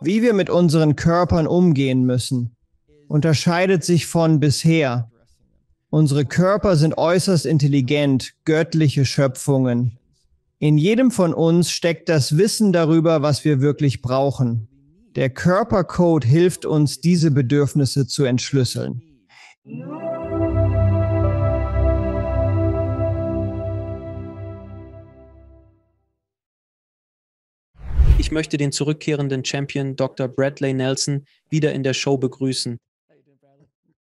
Wie wir mit unseren Körpern umgehen müssen, unterscheidet sich von bisher. Unsere Körper sind äußerst intelligent, göttliche Schöpfungen. In jedem von uns steckt das Wissen darüber, was wir wirklich brauchen. Der Körpercode hilft uns, diese Bedürfnisse zu entschlüsseln. Ich möchte den zurückkehrenden Champion Dr. Bradley Nelson wieder in der Show begrüßen.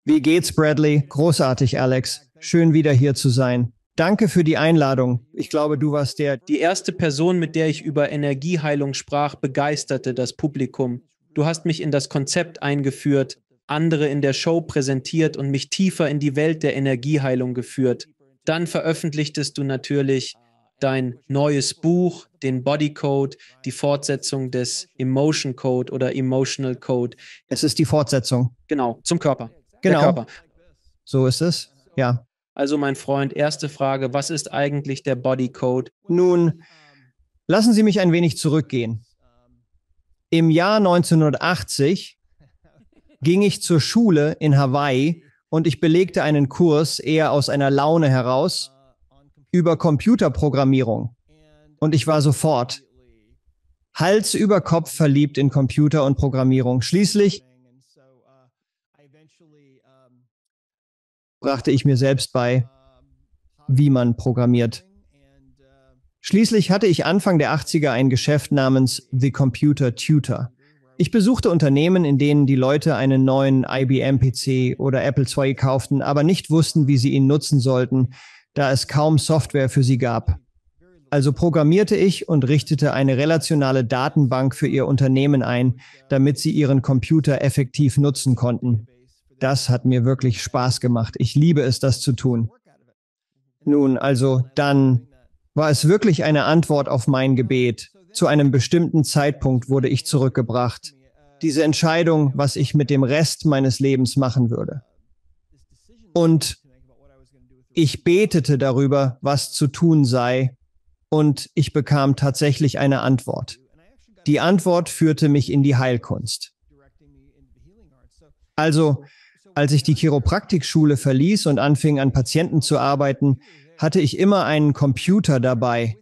Wie geht's, Bradley? Großartig, Alex. Schön wieder hier zu sein. Danke für die Einladung. Ich glaube, du warst Die erste Person, mit der ich über Energieheilung sprach, begeisterte das Publikum. Du hast mich in das Konzept eingeführt, andere in der Show präsentiert und mich tiefer in die Welt der Energieheilung geführt. Dann veröffentlichtest du natürlich dein neues Buch, den Body Code, die Fortsetzung des Emotion Code oder Emotional Code. Es ist die Fortsetzung. Genau, zum Körper. Genau. Der Körper. So ist es, ja. Also mein Freund, erste Frage, was ist eigentlich der Body Code? Nun, lassen Sie mich ein wenig zurückgehen. Im Jahr 1980 ging ich zur Schule in Hawaii und ich belegte einen Kurs eher aus einer Laune heraus über Computerprogrammierung. Und ich war sofort Hals über Kopf verliebt in Computer und Programmierung. Schließlich brachte ich mir selbst bei, wie man programmiert. Schließlich hatte ich Anfang der 80er ein Geschäft namens The Computer Tutor. Ich besuchte Unternehmen, in denen die Leute einen neuen IBM-PC oder Apple II kauften, aber nicht wussten, wie sie ihn nutzen sollten, da es kaum Software für sie gab. Also programmierte ich und richtete eine relationale Datenbank für ihr Unternehmen ein, damit sie ihren Computer effektiv nutzen konnten. Das hat mir wirklich Spaß gemacht. Ich liebe es, das zu tun. Nun, also dann war es wirklich eine Antwort auf mein Gebet. Zu einem bestimmten Zeitpunkt wurde ich zurückgebracht. Diese Entscheidung, was ich mit dem Rest meines Lebens machen würde. Und ich betete darüber, was zu tun sei, und ich bekam tatsächlich eine Antwort. Die Antwort führte mich in die Heilkunst. Also, als ich die Chiropraktikschule verließ und anfing, an Patienten zu arbeiten, hatte ich immer einen Computer dabei,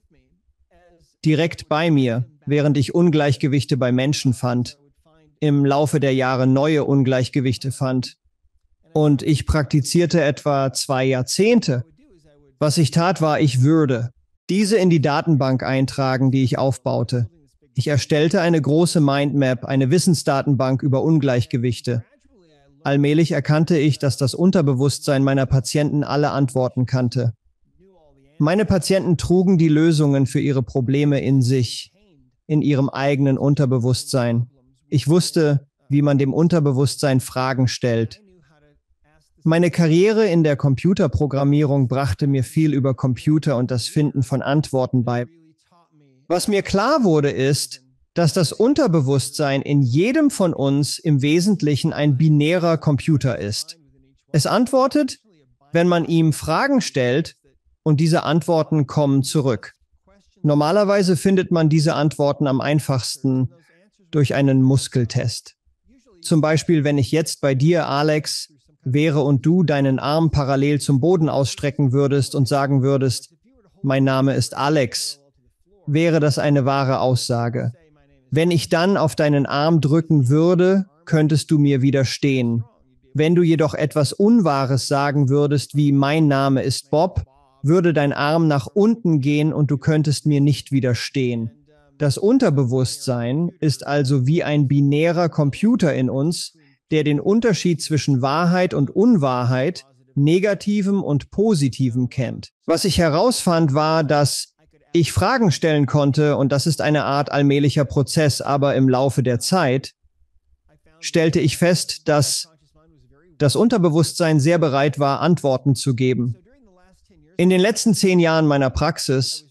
direkt bei mir, während ich Ungleichgewichte bei Menschen fand, im Laufe der Jahre neue Ungleichgewichte fand. Und ich praktizierte etwa 2 Jahrzehnte. Was ich tat, war, ich würde diese in die Datenbank eintragen, die ich aufbaute. Ich erstellte eine große Mindmap, eine Wissensdatenbank über Ungleichgewichte. Allmählich erkannte ich, dass das Unterbewusstsein meiner Patienten alle Antworten kannte. Meine Patienten trugen die Lösungen für ihre Probleme in sich, in ihrem eigenen Unterbewusstsein. Ich wusste, wie man dem Unterbewusstsein Fragen stellt. Meine Karriere in der Computerprogrammierung brachte mir viel über Computer und das Finden von Antworten bei. Was mir klar wurde, ist, dass das Unterbewusstsein in jedem von uns im Wesentlichen ein binärer Computer ist. Es antwortet, wenn man ihm Fragen stellt, und diese Antworten kommen zurück. Normalerweise findet man diese Antworten am einfachsten durch einen Muskeltest. Zum Beispiel, wenn ich jetzt bei dir, Alex, wäre und du deinen Arm parallel zum Boden ausstrecken würdest und sagen würdest, mein Name ist Alex, wäre das eine wahre Aussage. Wenn ich dann auf deinen Arm drücken würde, könntest du mir widerstehen. Wenn du jedoch etwas Unwahres sagen würdest, wie mein Name ist Bob, würde dein Arm nach unten gehen und du könntest mir nicht widerstehen. Das Unterbewusstsein ist also wie ein binärer Computer in uns, der den Unterschied zwischen Wahrheit und Unwahrheit, Negativem und Positivem kennt. Was ich herausfand, war, dass ich Fragen stellen konnte, und das ist eine Art allmählicher Prozess, aber im Laufe der Zeit stellte ich fest, dass das Unterbewusstsein sehr bereit war, Antworten zu geben. In den letzten 10 Jahren meiner Praxis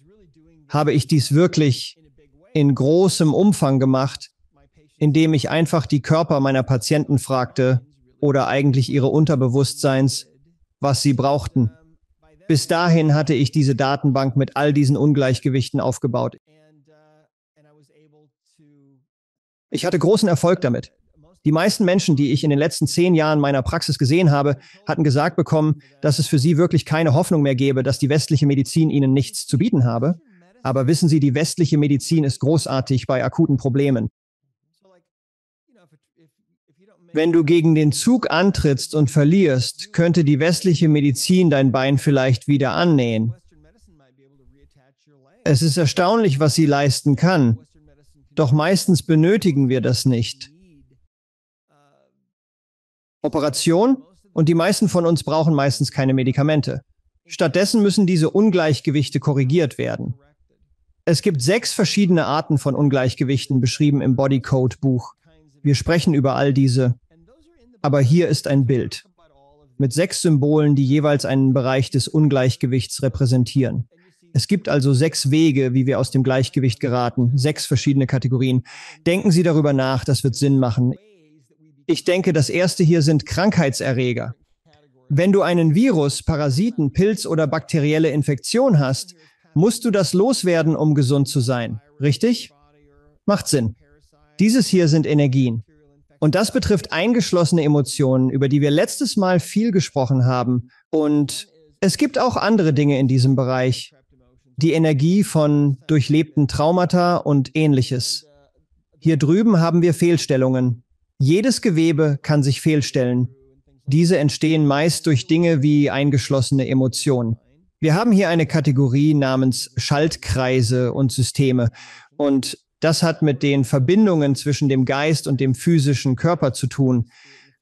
habe ich dies wirklich in großem Umfang gemacht, indem ich einfach die Körper meiner Patienten fragte oder eigentlich ihre Unterbewusstseins, was sie brauchten. Bis dahin hatte ich diese Datenbank mit all diesen Ungleichgewichten aufgebaut. Ich hatte großen Erfolg damit. Die meisten Menschen, die ich in den letzten 10 Jahren meiner Praxis gesehen habe, hatten gesagt bekommen, dass es für sie wirklich keine Hoffnung mehr gäbe, dass die westliche Medizin ihnen nichts zu bieten habe. Aber wissen Sie, die westliche Medizin ist großartig bei akuten Problemen. Wenn du gegen den Zug antrittst und verlierst, könnte die westliche Medizin dein Bein vielleicht wieder annähen. Es ist erstaunlich, was sie leisten kann. Doch meistens benötigen wir das nicht. Operation, und die meisten von uns brauchen meistens keine Medikamente. Stattdessen müssen diese Ungleichgewichte korrigiert werden. Es gibt 6 verschiedene Arten von Ungleichgewichten beschrieben im Body Code Buch. Wir sprechen über all diese. Aber hier ist ein Bild mit 6 Symbolen, die jeweils einen Bereich des Ungleichgewichts repräsentieren. Es gibt also 6 Wege, wie wir aus dem Gleichgewicht geraten, 6 verschiedene Kategorien. Denken Sie darüber nach, das wird Sinn machen. Ich denke, das erste hier sind Krankheitserreger. Wenn du einen Virus, Parasiten, Pilz oder bakterielle Infektion hast, musst du das loswerden, um gesund zu sein. Richtig? Macht Sinn. Dieses hier sind Energien. Und das betrifft eingeschlossene Emotionen, über die wir letztes Mal viel gesprochen haben. Und es gibt auch andere Dinge in diesem Bereich. Die Energie von durchlebten Traumata und Ähnliches. Hier drüben haben wir Fehlstellungen. Jedes Gewebe kann sich fehlstellen. Diese entstehen meist durch Dinge wie eingeschlossene Emotionen. Wir haben hier eine Kategorie namens Schaltkreise und Systeme. Und das hat mit den Verbindungen zwischen dem Geist und dem physischen Körper zu tun.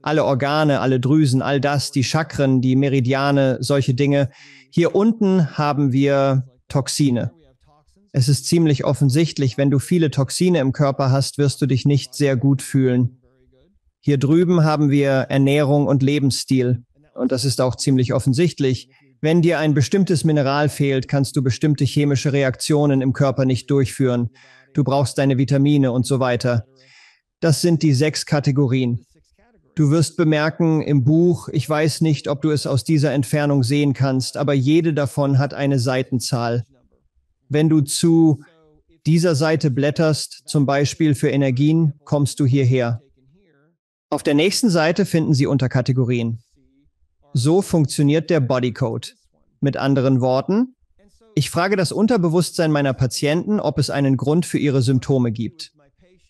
Alle Organe, alle Drüsen, all das, die Chakren, die Meridiane, solche Dinge. Hier unten haben wir Toxine. Es ist ziemlich offensichtlich, wenn du viele Toxine im Körper hast, wirst du dich nicht sehr gut fühlen. Hier drüben haben wir Ernährung und Lebensstil. Und das ist auch ziemlich offensichtlich. Wenn dir ein bestimmtes Mineral fehlt, kannst du bestimmte chemische Reaktionen im Körper nicht durchführen. Du brauchst deine Vitamine und so weiter. Das sind die 6 Kategorien. Du wirst bemerken im Buch, ich weiß nicht, ob du es aus dieser Entfernung sehen kannst, aber jede davon hat eine Seitenzahl. Wenn du zu dieser Seite blätterst, zum Beispiel für Energien, kommst du hierher. Auf der nächsten Seite finden Sie Unterkategorien. So funktioniert der Bodycode. Mit anderen Worten, ich frage das Unterbewusstsein meiner Patienten, ob es einen Grund für ihre Symptome gibt.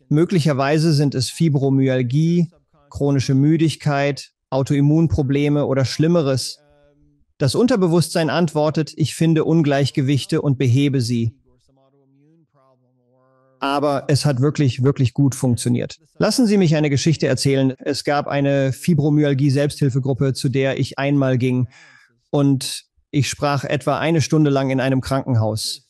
Möglicherweise sind es Fibromyalgie, chronische Müdigkeit, Autoimmunprobleme oder Schlimmeres. Das Unterbewusstsein antwortet, ich finde Ungleichgewichte und behebe sie. Aber es hat wirklich, wirklich gut funktioniert. Lassen Sie mich eine Geschichte erzählen. Es gab eine Fibromyalgie-Selbsthilfegruppe, zu der ich einmal ging. Und ich sprach etwa 1 Stunde lang in einem Krankenhaus.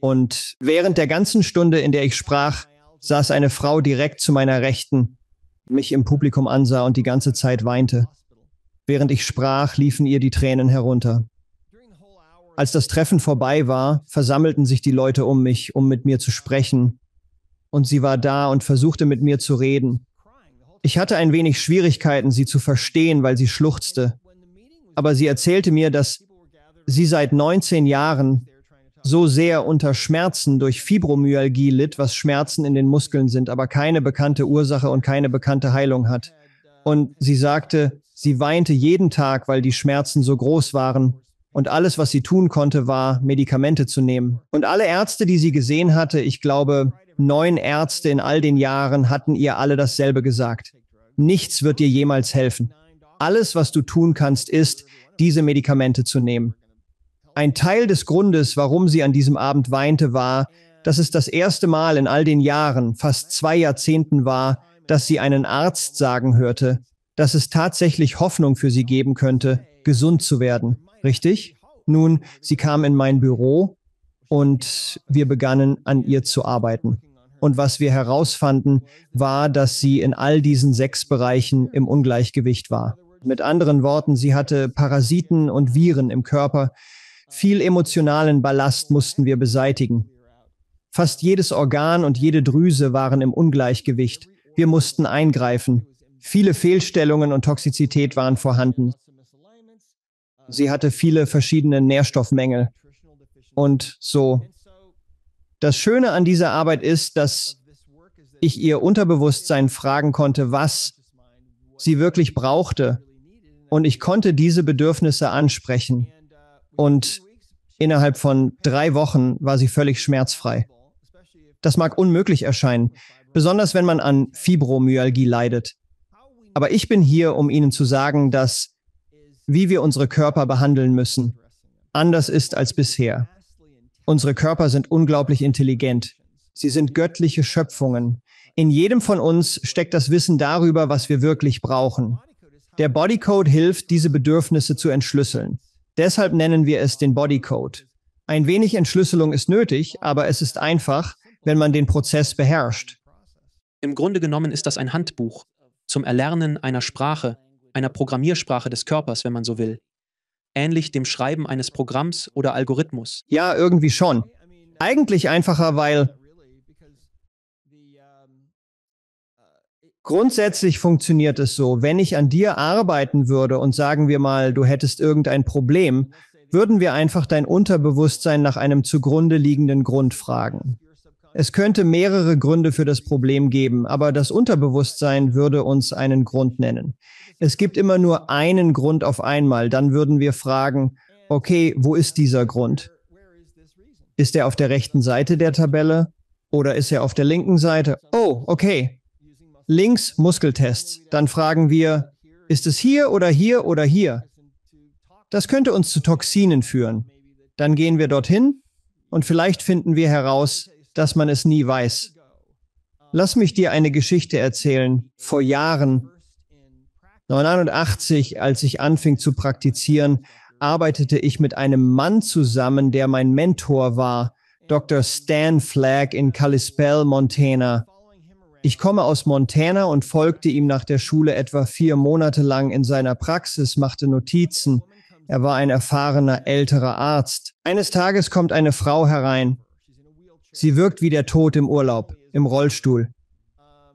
Und während der ganzen Stunde, in der ich sprach, saß eine Frau direkt zu meiner Rechten, mich im Publikum ansah und die ganze Zeit weinte. Während ich sprach, liefen ihr die Tränen herunter. Als das Treffen vorbei war, versammelten sich die Leute um mich, um mit mir zu sprechen. Und sie war da und versuchte mit mir zu reden. Ich hatte ein wenig Schwierigkeiten, sie zu verstehen, weil sie schluchzte. Aber sie erzählte mir, dass sie seit 19 Jahren so sehr unter Schmerzen durch Fibromyalgie litt, was Schmerzen in den Muskeln sind, aber keine bekannte Ursache und keine bekannte Heilung hat. Und sie sagte, sie weinte jeden Tag, weil die Schmerzen so groß waren. Und alles, was sie tun konnte, war, Medikamente zu nehmen. Und alle Ärzte, die sie gesehen hatte, ich glaube, 9 Ärzte in all den Jahren, hatten ihr alle dasselbe gesagt. Nichts wird dir jemals helfen. Alles, was du tun kannst, ist, diese Medikamente zu nehmen. Ein Teil des Grundes, warum sie an diesem Abend weinte, war, dass es das erste Mal in all den Jahren, fast 2 Jahrzehnten war, dass sie einen Arzt sagen hörte, dass es tatsächlich Hoffnung für sie geben könnte, gesund zu werden. Richtig? Nun, sie kam in mein Büro und wir begannen an ihr zu arbeiten. Und was wir herausfanden, war, dass sie in all diesen 6 Bereichen im Ungleichgewicht war. Mit anderen Worten, sie hatte Parasiten und Viren im Körper. Viel emotionalen Ballast mussten wir beseitigen. Fast jedes Organ und jede Drüse waren im Ungleichgewicht. Wir mussten eingreifen. Viele Fehlstellungen und Toxizität waren vorhanden. Sie hatte viele verschiedene Nährstoffmängel. Und so. Das Schöne an dieser Arbeit ist, dass ich ihr Unterbewusstsein fragen konnte, was sie wirklich brauchte. Und ich konnte diese Bedürfnisse ansprechen. Und innerhalb von 3 Wochen war sie völlig schmerzfrei. Das mag unmöglich erscheinen, besonders wenn man an Fibromyalgie leidet. Aber ich bin hier, um Ihnen zu sagen, dass, wie wir unsere Körper behandeln müssen, anders ist als bisher. Unsere Körper sind unglaublich intelligent. Sie sind göttliche Schöpfungen. In jedem von uns steckt das Wissen darüber, was wir wirklich brauchen. Der Bodycode hilft, diese Bedürfnisse zu entschlüsseln. Deshalb nennen wir es den Bodycode. Ein wenig Entschlüsselung ist nötig, aber es ist einfach, wenn man den Prozess beherrscht. Im Grunde genommen ist das ein Handbuch zum Erlernen einer Sprache, einer Programmiersprache des Körpers, wenn man so will. Ähnlich dem Schreiben eines Programms oder Algorithmus. Ja, irgendwie schon. Eigentlich einfacher, weil grundsätzlich funktioniert es so, wenn ich an dir arbeiten würde und sagen wir mal, du hättest irgendein Problem, würden wir einfach dein Unterbewusstsein nach einem zugrunde liegenden Grund fragen. Es könnte mehrere Gründe für das Problem geben, aber das Unterbewusstsein würde uns einen Grund nennen. Es gibt immer nur einen Grund auf einmal, dann würden wir fragen, okay, wo ist dieser Grund? Ist er auf der rechten Seite der Tabelle oder ist er auf der linken Seite? Oh, okay. Links Muskeltests. Dann fragen wir, ist es hier oder hier oder hier? Das könnte uns zu Toxinen führen. Dann gehen wir dorthin und vielleicht finden wir heraus, dass man es nie weiß. Lass mich dir eine Geschichte erzählen. Vor Jahren, 1989, als ich anfing zu praktizieren, arbeitete ich mit einem Mann zusammen, der mein Mentor war, Dr. Stan Flagg in Kalispell, Montana. Ich komme aus Montana und folgte ihm nach der Schule etwa 4 Monate lang in seiner Praxis, machte Notizen. Er war ein erfahrener, älterer Arzt. Eines Tages kommt eine Frau herein. Sie wirkt wie der Tod im Urlaub, im Rollstuhl.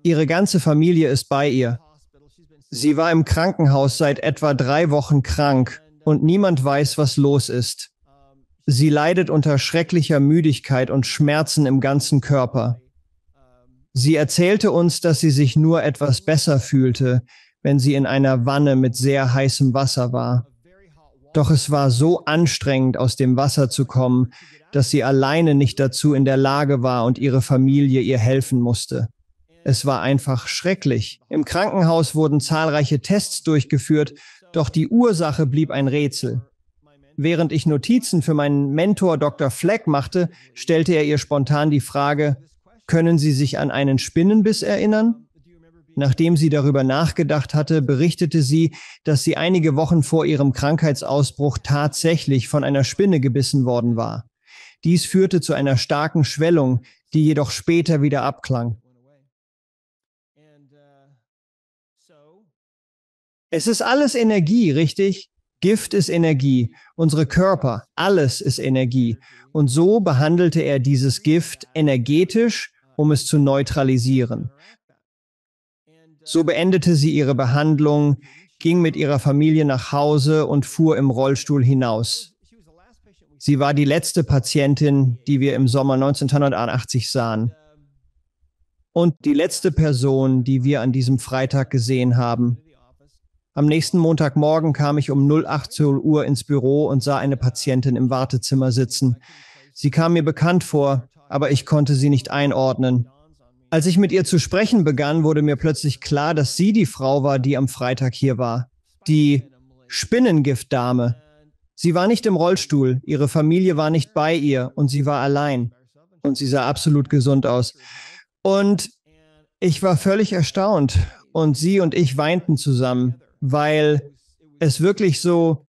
Ihre ganze Familie ist bei ihr. Sie war im Krankenhaus seit etwa 3 Wochen krank und niemand weiß, was los ist. Sie leidet unter schrecklicher Müdigkeit und Schmerzen im ganzen Körper. Sie erzählte uns, dass sie sich nur etwas besser fühlte, wenn sie in einer Wanne mit sehr heißem Wasser war. Doch es war so anstrengend, aus dem Wasser zu kommen, dass sie alleine nicht dazu in der Lage war und ihre Familie ihr helfen musste. Es war einfach schrecklich. Im Krankenhaus wurden zahlreiche Tests durchgeführt, doch die Ursache blieb ein Rätsel. Während ich Notizen für meinen Mentor Dr. Flagg machte, stellte er ihr spontan die Frage, können Sie sich an einen Spinnenbiss erinnern? Nachdem sie darüber nachgedacht hatte, berichtete sie, dass sie einige Wochen vor ihrem Krankheitsausbruch tatsächlich von einer Spinne gebissen worden war. Dies führte zu einer starken Schwellung, die jedoch später wieder abklang. Es ist alles Energie, richtig? Gift ist Energie, unsere Körper, alles ist Energie. Und so behandelte er dieses Gift energetisch, um es zu neutralisieren. So beendete sie ihre Behandlung, ging mit ihrer Familie nach Hause und fuhr im Rollstuhl hinaus. Sie war die letzte Patientin, die wir im Sommer 1981 sahen. Und die letzte Person, die wir an diesem Freitag gesehen haben. Am nächsten Montagmorgen kam ich um 0:18 Uhr ins Büro und sah eine Patientin im Wartezimmer sitzen. Sie kam mir bekannt vor, aber ich konnte sie nicht einordnen. Als ich mit ihr zu sprechen begann, wurde mir plötzlich klar, dass sie die Frau war, die am Freitag hier war. Die Spinnengiftdame. Sie war nicht im Rollstuhl, ihre Familie war nicht bei ihr und sie war allein. Und sie sah absolut gesund aus. Und ich war völlig erstaunt und sie und ich weinten zusammen, weil es wirklich so...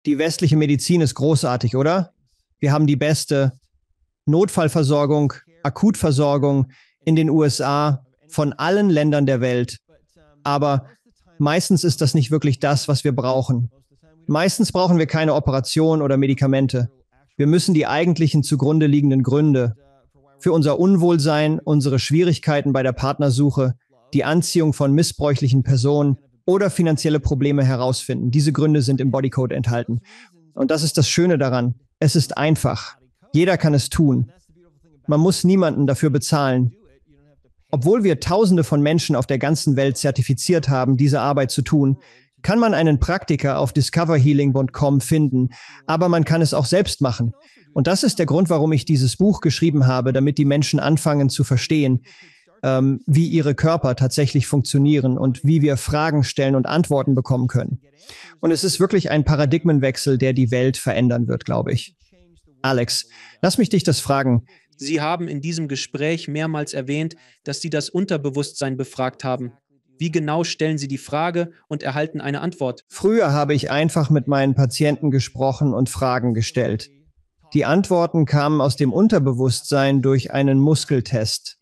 Die westliche Medizin ist großartig, oder? Wir haben die beste Notfallversorgung, Akutversorgung in den USA von allen Ländern der Welt. Aber meistens ist das nicht wirklich das, was wir brauchen. Meistens brauchen wir keine Operation oder Medikamente. Wir müssen die eigentlichen zugrunde liegenden Gründe für unser Unwohlsein, unsere Schwierigkeiten bei der Partnersuche, die Anziehung von missbräuchlichen Personen oder finanzielle Probleme herausfinden. Diese Gründe sind im Bodycode enthalten. Und das ist das Schöne daran. Es ist einfach. Jeder kann es tun. Man muss niemanden dafür bezahlen. Obwohl wir Tausende von Menschen auf der ganzen Welt zertifiziert haben, diese Arbeit zu tun, kann man einen Praktiker auf discoverhealing.com finden, aber man kann es auch selbst machen. Und das ist der Grund, warum ich dieses Buch geschrieben habe, damit die Menschen anfangen zu verstehen, wie ihre Körper tatsächlich funktionieren und wie wir Fragen stellen und Antworten bekommen können. Und es ist wirklich ein Paradigmenwechsel, der die Welt verändern wird, glaube ich. Alex, lass mich dich das fragen. Sie haben in diesem Gespräch mehrmals erwähnt, dass Sie das Unterbewusstsein befragt haben. Wie genau stellen Sie die Frage und erhalten eine Antwort? Früher habe ich einfach mit meinen Patienten gesprochen und Fragen gestellt. Die Antworten kamen aus dem Unterbewusstsein durch einen Muskeltest.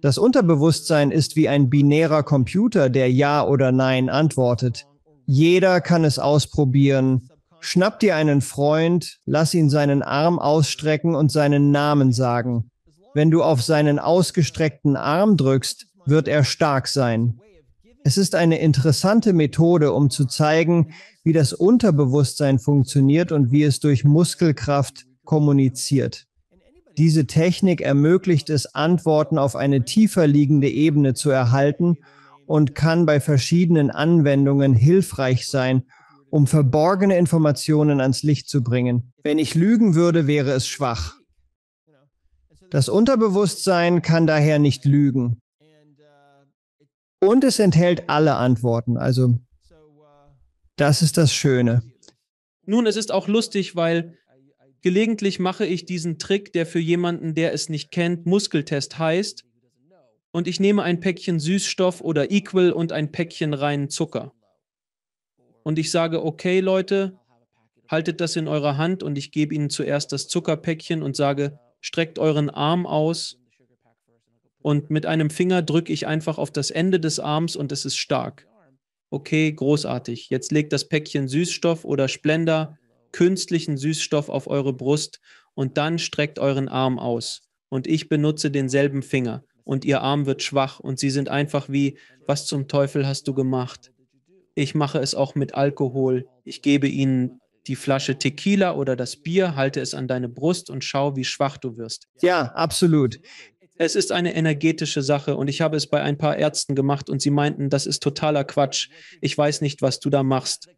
Das Unterbewusstsein ist wie ein binärer Computer, der Ja oder Nein antwortet. Jeder kann es ausprobieren. Schnapp dir einen Freund, lass ihn seinen Arm ausstrecken und seinen Namen sagen. Wenn du auf seinen ausgestreckten Arm drückst, wird er stark sein. Es ist eine interessante Methode, um zu zeigen, wie das Unterbewusstsein funktioniert und wie es durch Muskelkraft kommuniziert. Diese Technik ermöglicht es, Antworten auf eine tiefer liegende Ebene zu erhalten und kann bei verschiedenen Anwendungen hilfreich sein, um verborgene Informationen ans Licht zu bringen. Wenn ich lügen würde, wäre es schwach. Das Unterbewusstsein kann daher nicht lügen. Und es enthält alle Antworten, also das ist das Schöne. Nun, es ist auch lustig, weil gelegentlich mache ich diesen Trick, der für jemanden, der es nicht kennt, Muskeltest heißt, und ich nehme ein Päckchen Süßstoff oder Equal und ein Päckchen reinen Zucker. Und ich sage, okay Leute, haltet das in eurer Hand und ich gebe ihnen zuerst das Zuckerpäckchen und sage, streckt euren Arm aus und mit einem Finger drücke ich einfach auf das Ende des Arms und es ist stark. Okay, großartig. Jetzt legt das Päckchen Süßstoff oder Splenda, künstlichen Süßstoff auf eure Brust und dann streckt euren Arm aus. Und ich benutze denselben Finger und ihr Arm wird schwach und sie sind einfach wie, was zum Teufel hast du gemacht? Ich mache es auch mit Alkohol. Ich gebe ihnen die Flasche Tequila oder das Bier, halte es an deine Brust und schau, wie schwach du wirst. Ja, absolut. Es ist eine energetische Sache und ich habe es bei ein paar Ärzten gemacht und sie meinten, das ist totaler Quatsch. Ich weiß nicht, was du da machst.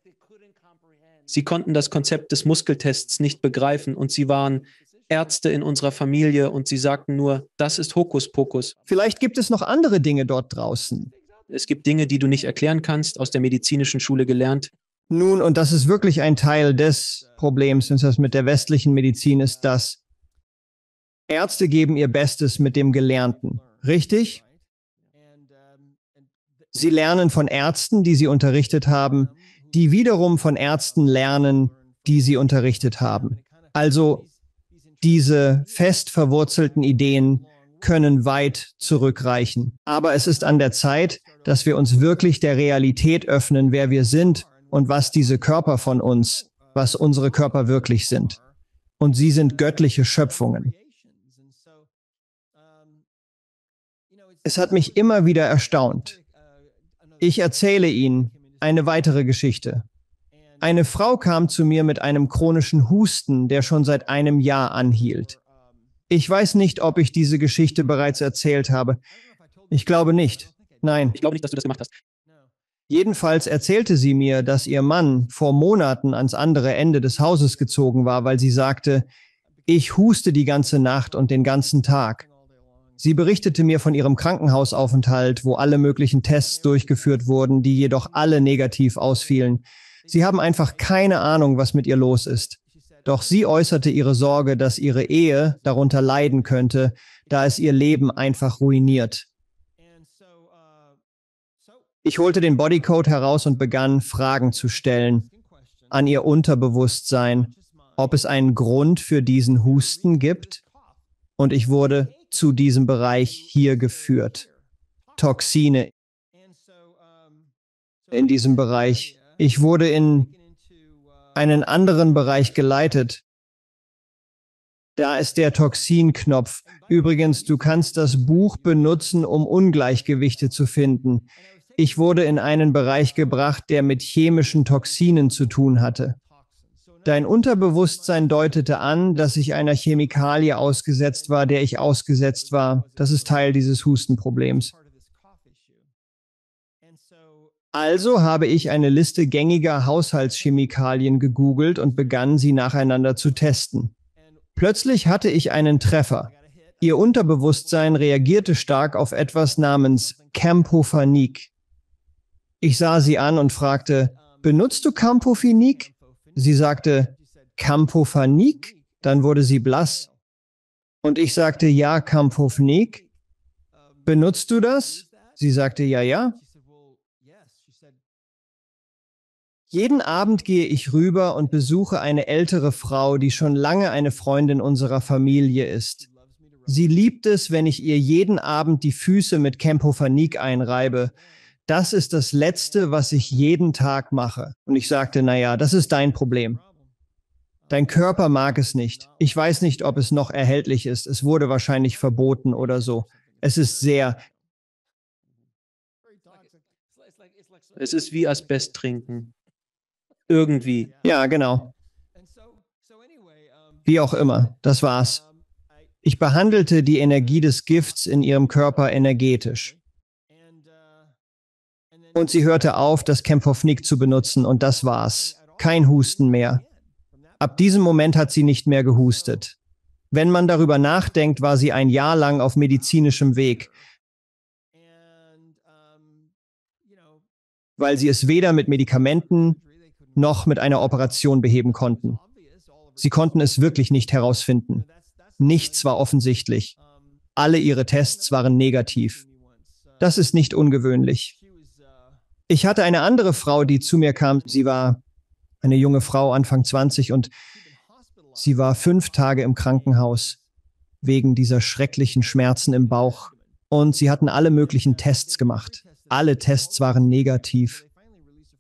Sie konnten das Konzept des Muskeltests nicht begreifen und sie waren Ärzte in unserer Familie und sie sagten nur, das ist Hokuspokus. Vielleicht gibt es noch andere Dinge dort draußen. Es gibt Dinge, die du nicht erklären kannst, aus der medizinischen Schule gelernt. Nun, und das ist wirklich ein Teil des Problems, und das mit der westlichen Medizin ist, dass Ärzte geben ihr Bestes mit dem Gelernten. Richtig? Sie lernen von Ärzten, die sie unterrichtet haben, die wiederum von Ärzten lernen, die sie unterrichtet haben. Also diese fest verwurzelten Ideen können weit zurückreichen. Aber es ist an der Zeit, dass wir uns wirklich der Realität öffnen, wer wir sind und was diese Körper von uns, was unsere Körper wirklich sind. Und sie sind göttliche Schöpfungen. Es hat mich immer wieder erstaunt. Ich erzähle Ihnen eine weitere Geschichte. Eine Frau kam zu mir mit einem chronischen Husten, der schon seit einem Jahr anhielt. Ich weiß nicht, ob ich diese Geschichte bereits erzählt habe. Ich glaube nicht. Nein. Ich glaube nicht, dass du das gemacht hast. Jedenfalls erzählte sie mir, dass ihr Mann vor Monaten ans andere Ende des Hauses gezogen war, weil sie sagte, ich huste die ganze Nacht und den ganzen Tag. Sie berichtete mir von ihrem Krankenhausaufenthalt, wo alle möglichen Tests durchgeführt wurden, die jedoch alle negativ ausfielen. Sie haben einfach keine Ahnung, was mit ihr los ist. Doch sie äußerte ihre Sorge, dass ihre Ehe darunter leiden könnte, da es ihr Leben einfach ruiniert. Ich holte den Bodycode heraus und begann, Fragen zu stellen an ihr Unterbewusstsein, ob es einen Grund für diesen Husten gibt. Und ich wurde zu diesem Bereich hier geführt. Toxine in diesem Bereich. Ich wurde in einen anderen Bereich geleitet. Da ist der Toxinknopf. Übrigens, du kannst das Buch benutzen, um Ungleichgewichte zu finden. Ich wurde in einen Bereich gebracht, der mit chemischen Toxinen zu tun hatte. Dein Unterbewusstsein deutete an, dass ich einer Chemikalie ausgesetzt war, der ich ausgesetzt war. Das ist Teil dieses Hustenproblems. Also habe ich eine Liste gängiger Haushaltschemikalien gegoogelt und begann, sie nacheinander zu testen. Plötzlich hatte ich einen Treffer. Ihr Unterbewusstsein reagierte stark auf etwas namens Camphophenique. Ich sah sie an und fragte, benutzt du Camphophenique? Sie sagte, Camphophenique? Dann wurde sie blass. Und ich sagte, ja, Camphophenique. Benutzt du das? Sie sagte, ja, ja. Jeden Abend gehe ich rüber und besuche eine ältere Frau, die schon lange eine Freundin unserer Familie ist. Sie liebt es, wenn ich ihr jeden Abend die Füße mit Camphophenique einreibe. Das ist das Letzte, was ich jeden Tag mache. Und ich sagte, naja, das ist dein Problem. Dein Körper mag es nicht. Ich weiß nicht, ob es noch erhältlich ist. Es wurde wahrscheinlich verboten oder so. Es ist sehr... Es ist wie Asbest trinken. Irgendwie. Ja, genau. Wie auch immer, das war's. Ich behandelte die Energie des Gifts in ihrem Körper energetisch. Und sie hörte auf, das Camphophenique zu benutzen und das war's. Kein Husten mehr. Ab diesem Moment hat sie nicht mehr gehustet. Wenn man darüber nachdenkt, war sie ein Jahr lang auf medizinischem Weg, weil sie es weder mit Medikamenten noch mit einer Operation beheben konnten. Sie konnten es wirklich nicht herausfinden. Nichts war offensichtlich. Alle ihre Tests waren negativ. Das ist nicht ungewöhnlich. Ich hatte eine andere Frau, die zu mir kam. Sie war eine junge Frau, Anfang 20, und sie war 5 Tage im Krankenhaus wegen dieser schrecklichen Schmerzen im Bauch. Und sie hatten alle möglichen Tests gemacht. Alle Tests waren negativ.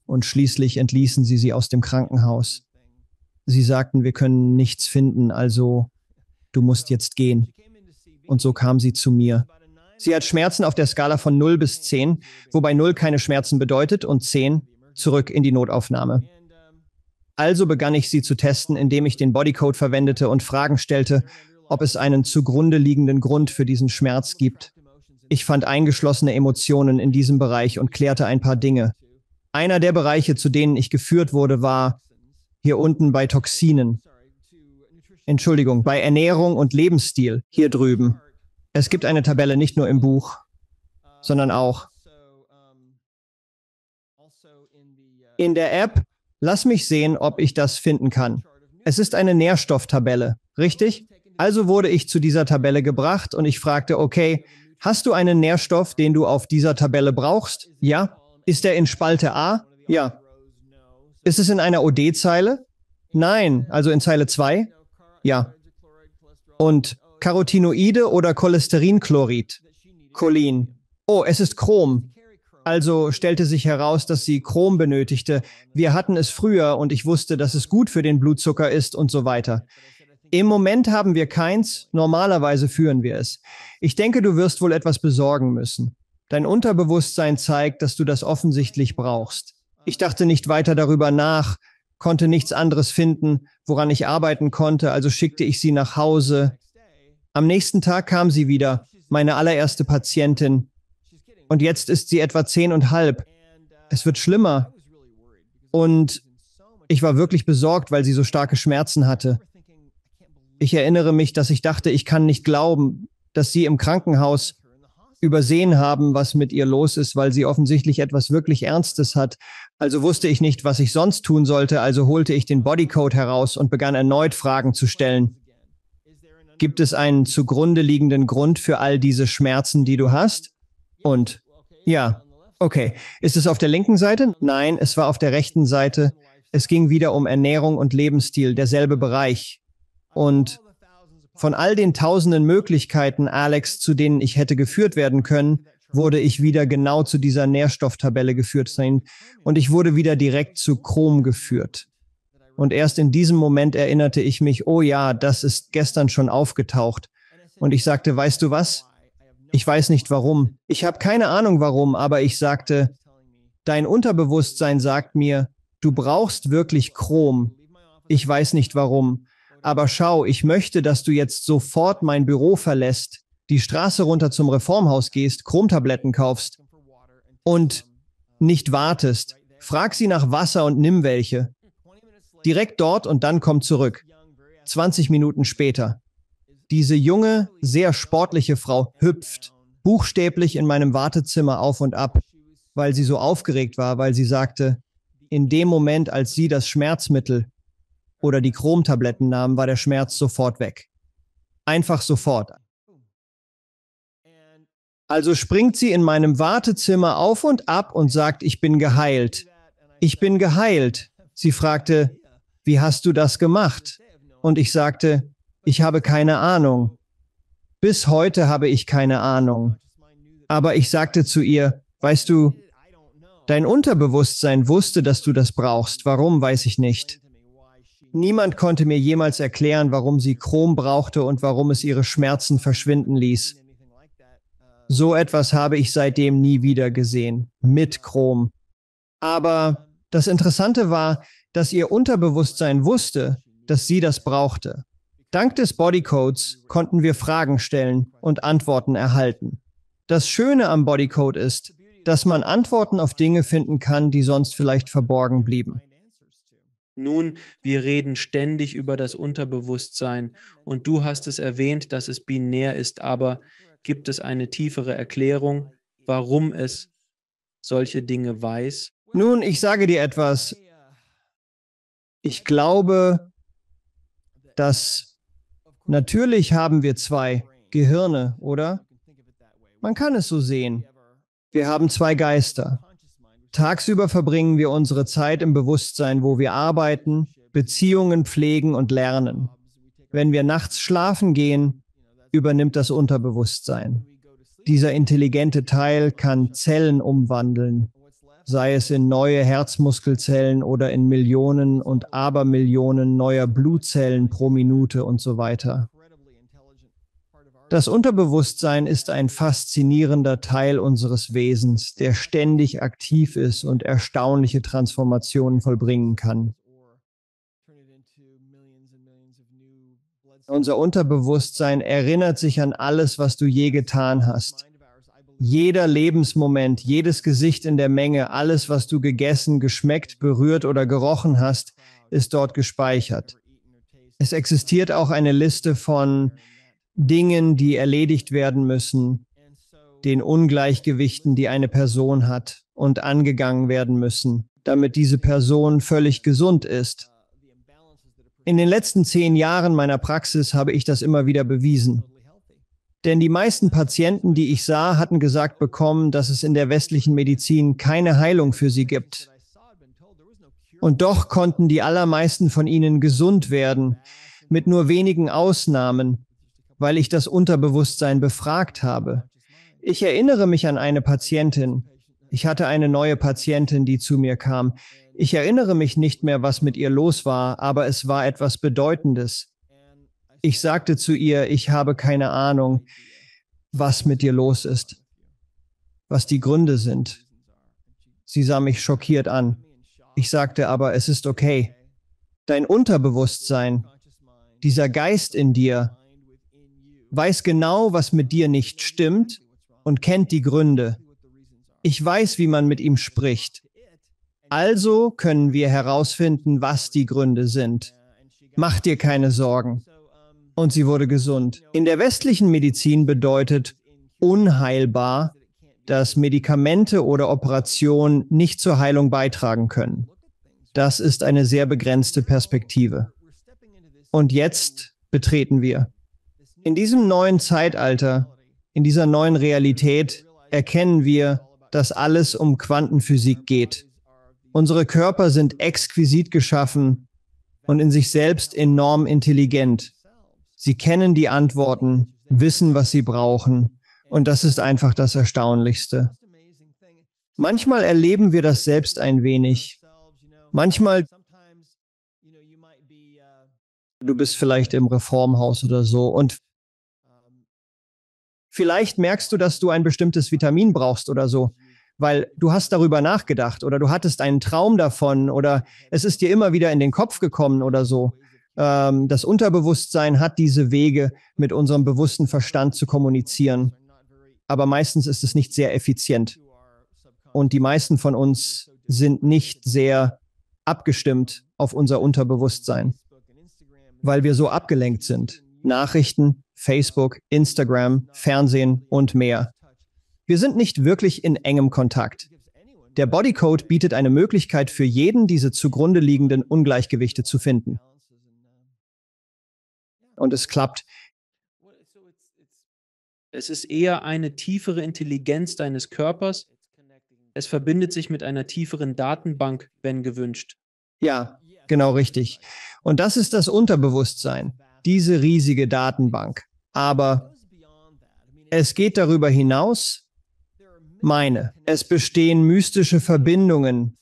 Und schließlich entließen sie aus dem Krankenhaus. Sie sagten, wir können nichts finden, also du musst jetzt gehen. Und so kam sie zu mir. Sie hat Schmerzen auf der Skala von 0 bis 10, wobei 0 keine Schmerzen bedeutet und 10 zurück in die Notaufnahme. Also begann ich sie zu testen, indem ich den Bodycode verwendete und Fragen stellte, ob es einen zugrunde liegenden Grund für diesen Schmerz gibt. Ich fand eingeschlossene Emotionen in diesem Bereich und klärte ein paar Dinge. Einer der Bereiche, zu denen ich geführt wurde, war hier unten bei Toxinen. Entschuldigung, bei Ernährung und Lebensstil, hier drüben. Es gibt eine Tabelle nicht nur im Buch, sondern auch in der App. Lass mich sehen, ob ich das finden kann. Es ist eine Nährstofftabelle, richtig? Also wurde ich zu dieser Tabelle gebracht und ich fragte, okay, hast du einen Nährstoff, den du auf dieser Tabelle brauchst? Ja. Ist er in Spalte A? Ja. Ist es in einer OD-Zeile? Nein. Also in Zeile 2? Ja. Und Carotinoide oder Cholesterinchlorid? Cholin. Oh, es ist Chrom. Also stellte sich heraus, dass sie Chrom benötigte. Wir hatten es früher und ich wusste, dass es gut für den Blutzucker ist und so weiter. Im Moment haben wir keins, normalerweise führen wir es. Ich denke, du wirst wohl etwas besorgen müssen. Dein Unterbewusstsein zeigt, dass du das offensichtlich brauchst. Ich dachte nicht weiter darüber nach, konnte nichts anderes finden, woran ich arbeiten konnte, also schickte ich sie nach Hause. Am nächsten Tag kam sie wieder, meine allererste Patientin. Und jetzt ist sie etwa 10,5. Es wird schlimmer. Und ich war wirklich besorgt, weil sie so starke Schmerzen hatte. Ich erinnere mich, dass ich dachte, ich kann nicht glauben, dass sie im Krankenhaus übersehen haben, was mit ihr los ist, weil sie offensichtlich etwas wirklich Ernstes hat. Also wusste ich nicht, was ich sonst tun sollte, also holte ich den Bodycode heraus und begann erneut Fragen zu stellen. Gibt es einen zugrunde liegenden Grund für all diese Schmerzen, die du hast? Und ja, okay. Ist es auf der linken Seite? Nein, es war auf der rechten Seite. Es ging wieder um Ernährung und Lebensstil, derselbe Bereich. Und von all den tausenden Möglichkeiten, Alex, zu denen ich hätte geführt werden können, wurde ich wieder genau zu dieser Nährstofftabelle geführt. Und ich wurde wieder direkt zu Chrom geführt. Und erst in diesem Moment erinnerte ich mich, oh ja, das ist gestern schon aufgetaucht. Und ich sagte, weißt du was? Ich weiß nicht warum. Ich habe keine Ahnung warum, aber ich sagte, dein Unterbewusstsein sagt mir, du brauchst wirklich Chrom. Ich weiß nicht warum. Aber schau, ich möchte, dass du jetzt sofort mein Büro verlässt, die Straße runter zum Reformhaus gehst, Chromtabletten kaufst und nicht wartest. Frag sie nach Wasser und nimm welche. Direkt dort und dann komm zurück. 20 Minuten später. Diese junge, sehr sportliche Frau hüpft buchstäblich in meinem Wartezimmer auf und ab, weil sie so aufgeregt war, weil sie sagte, in dem Moment, als sie das Schmerzmittel oder die Chromtabletten nahm, war der Schmerz sofort weg. Einfach sofort. Also springt sie in meinem Wartezimmer auf und ab und sagt, ich bin geheilt. Ich bin geheilt. Sie fragte, wie hast du das gemacht? Und ich sagte, ich habe keine Ahnung. Bis heute habe ich keine Ahnung. Aber ich sagte zu ihr, weißt du, dein Unterbewusstsein wusste, dass du das brauchst. Warum, weiß ich nicht. Niemand konnte mir jemals erklären, warum sie Chrom brauchte und warum es ihre Schmerzen verschwinden ließ. So etwas habe ich seitdem nie wieder gesehen, mit Chrom. Aber das Interessante war, dass ihr Unterbewusstsein wusste, dass sie das brauchte. Dank des Bodycodes konnten wir Fragen stellen und Antworten erhalten. Das Schöne am Bodycode ist, dass man Antworten auf Dinge finden kann, die sonst vielleicht verborgen blieben. Nun, wir reden ständig über das Unterbewusstsein und du hast es erwähnt, dass es binär ist, aber gibt es eine tiefere Erklärung, warum es solche Dinge weiß? Nun, ich sage dir etwas. Ich glaube, dass natürlich haben wir zwei Gehirne, oder? Man kann es so sehen. Wir haben zwei Geister. Tagsüber verbringen wir unsere Zeit im Bewusstsein, wo wir arbeiten, Beziehungen pflegen und lernen. Wenn wir nachts schlafen gehen, übernimmt das Unterbewusstsein. Dieser intelligente Teil kann Zellen umwandeln, sei es in neue Herzmuskelzellen oder in Millionen und Abermillionen neuer Blutzellen pro Minute und so weiter. Das Unterbewusstsein ist ein faszinierender Teil unseres Wesens, der ständig aktiv ist und erstaunliche Transformationen vollbringen kann. Unser Unterbewusstsein erinnert sich an alles, was du je getan hast. Jeder Lebensmoment, jedes Gesicht in der Menge, alles, was du gegessen, geschmeckt, berührt oder gerochen hast, ist dort gespeichert. Es existiert auch eine Liste von Dingen, die erledigt werden müssen, den Ungleichgewichten, die eine Person hat und angegangen werden müssen, damit diese Person völlig gesund ist. In den letzten 10 Jahren meiner Praxis habe ich das immer wieder bewiesen. Denn die meisten Patienten, die ich sah, hatten gesagt bekommen, dass es in der westlichen Medizin keine Heilung für sie gibt. Und doch konnten die allermeisten von ihnen gesund werden, mit nur wenigen Ausnahmen, weil ich das Unterbewusstsein befragt habe. Ich erinnere mich an eine Patientin. Ich hatte eine neue Patientin, die zu mir kam. Ich erinnere mich nicht mehr, was mit ihr los war, aber es war etwas Bedeutendes. Ich sagte zu ihr, ich habe keine Ahnung, was mit dir los ist, was die Gründe sind. Sie sah mich schockiert an. Ich sagte aber, es ist okay. Dein Unterbewusstsein, dieser Geist in dir, weiß genau, was mit dir nicht stimmt und kennt die Gründe. Ich weiß, wie man mit ihm spricht. Also können wir herausfinden, was die Gründe sind. Mach dir keine Sorgen. Und sie wurde gesund. In der westlichen Medizin bedeutet unheilbar, dass Medikamente oder Operationen nicht zur Heilung beitragen können. Das ist eine sehr begrenzte Perspektive. Und jetzt betreten wir. In diesem neuen Zeitalter, in dieser neuen Realität erkennen wir, dass alles um Quantenphysik geht. Unsere Körper sind exquisit geschaffen und in sich selbst enorm intelligent. Sie kennen die Antworten, wissen, was sie brauchen, und das ist einfach das Erstaunlichste. Manchmal erleben wir das selbst ein wenig. Manchmal, du bist vielleicht im Reformhaus oder so, und vielleicht merkst du, dass du ein bestimmtes Vitamin brauchst oder so. weil du hast darüber nachgedacht oder du hattest einen Traum davon oder es ist dir immer wieder in den Kopf gekommen oder so. Das Unterbewusstsein hat diese Wege, mit unserem bewussten Verstand zu kommunizieren. Aber meistens ist es nicht sehr effizient. Und die meisten von uns sind nicht sehr abgestimmt auf unser Unterbewusstsein, weil wir so abgelenkt sind. Nachrichten, Facebook, Instagram, Fernsehen und mehr. Wir sind nicht wirklich in engem Kontakt. Der Bodycode bietet eine Möglichkeit für jeden, diese zugrunde liegenden Ungleichgewichte zu finden. Und es klappt. Es ist eher eine tiefere Intelligenz deines Körpers. Es verbindet sich mit einer tieferen Datenbank, wenn gewünscht. Ja, genau richtig. Und das ist das Unterbewusstsein, diese riesige Datenbank. Aber es geht darüber hinaus. Es bestehen mystische Verbindungen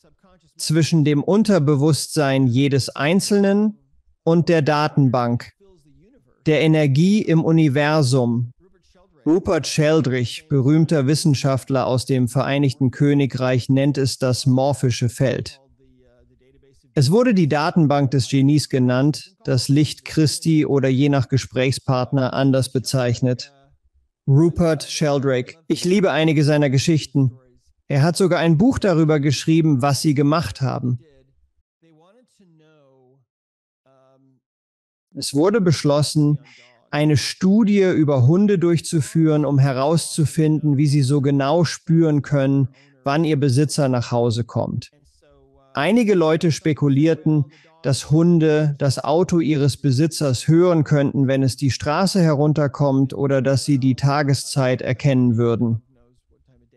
zwischen dem Unterbewusstsein jedes Einzelnen und der Datenbank, der Energie im Universum. Rupert Sheldrake, berühmter Wissenschaftler aus dem Vereinigten Königreich, nennt es das morphische Feld. Es wurde die Datenbank des Genies genannt, das Licht Christi oder je nach Gesprächspartner anders bezeichnet. Rupert Sheldrake. Ich liebe einige seiner Geschichten. Er hat sogar ein Buch darüber geschrieben, was sie gemacht haben. Es wurde beschlossen, eine Studie über Hunde durchzuführen, um herauszufinden, wie sie so genau spüren können, wann ihr Besitzer nach Hause kommt. Einige Leute spekulierten, dass Hunde das Auto ihres Besitzers hören könnten, wenn es die Straße herunterkommt, oder dass sie die Tageszeit erkennen würden.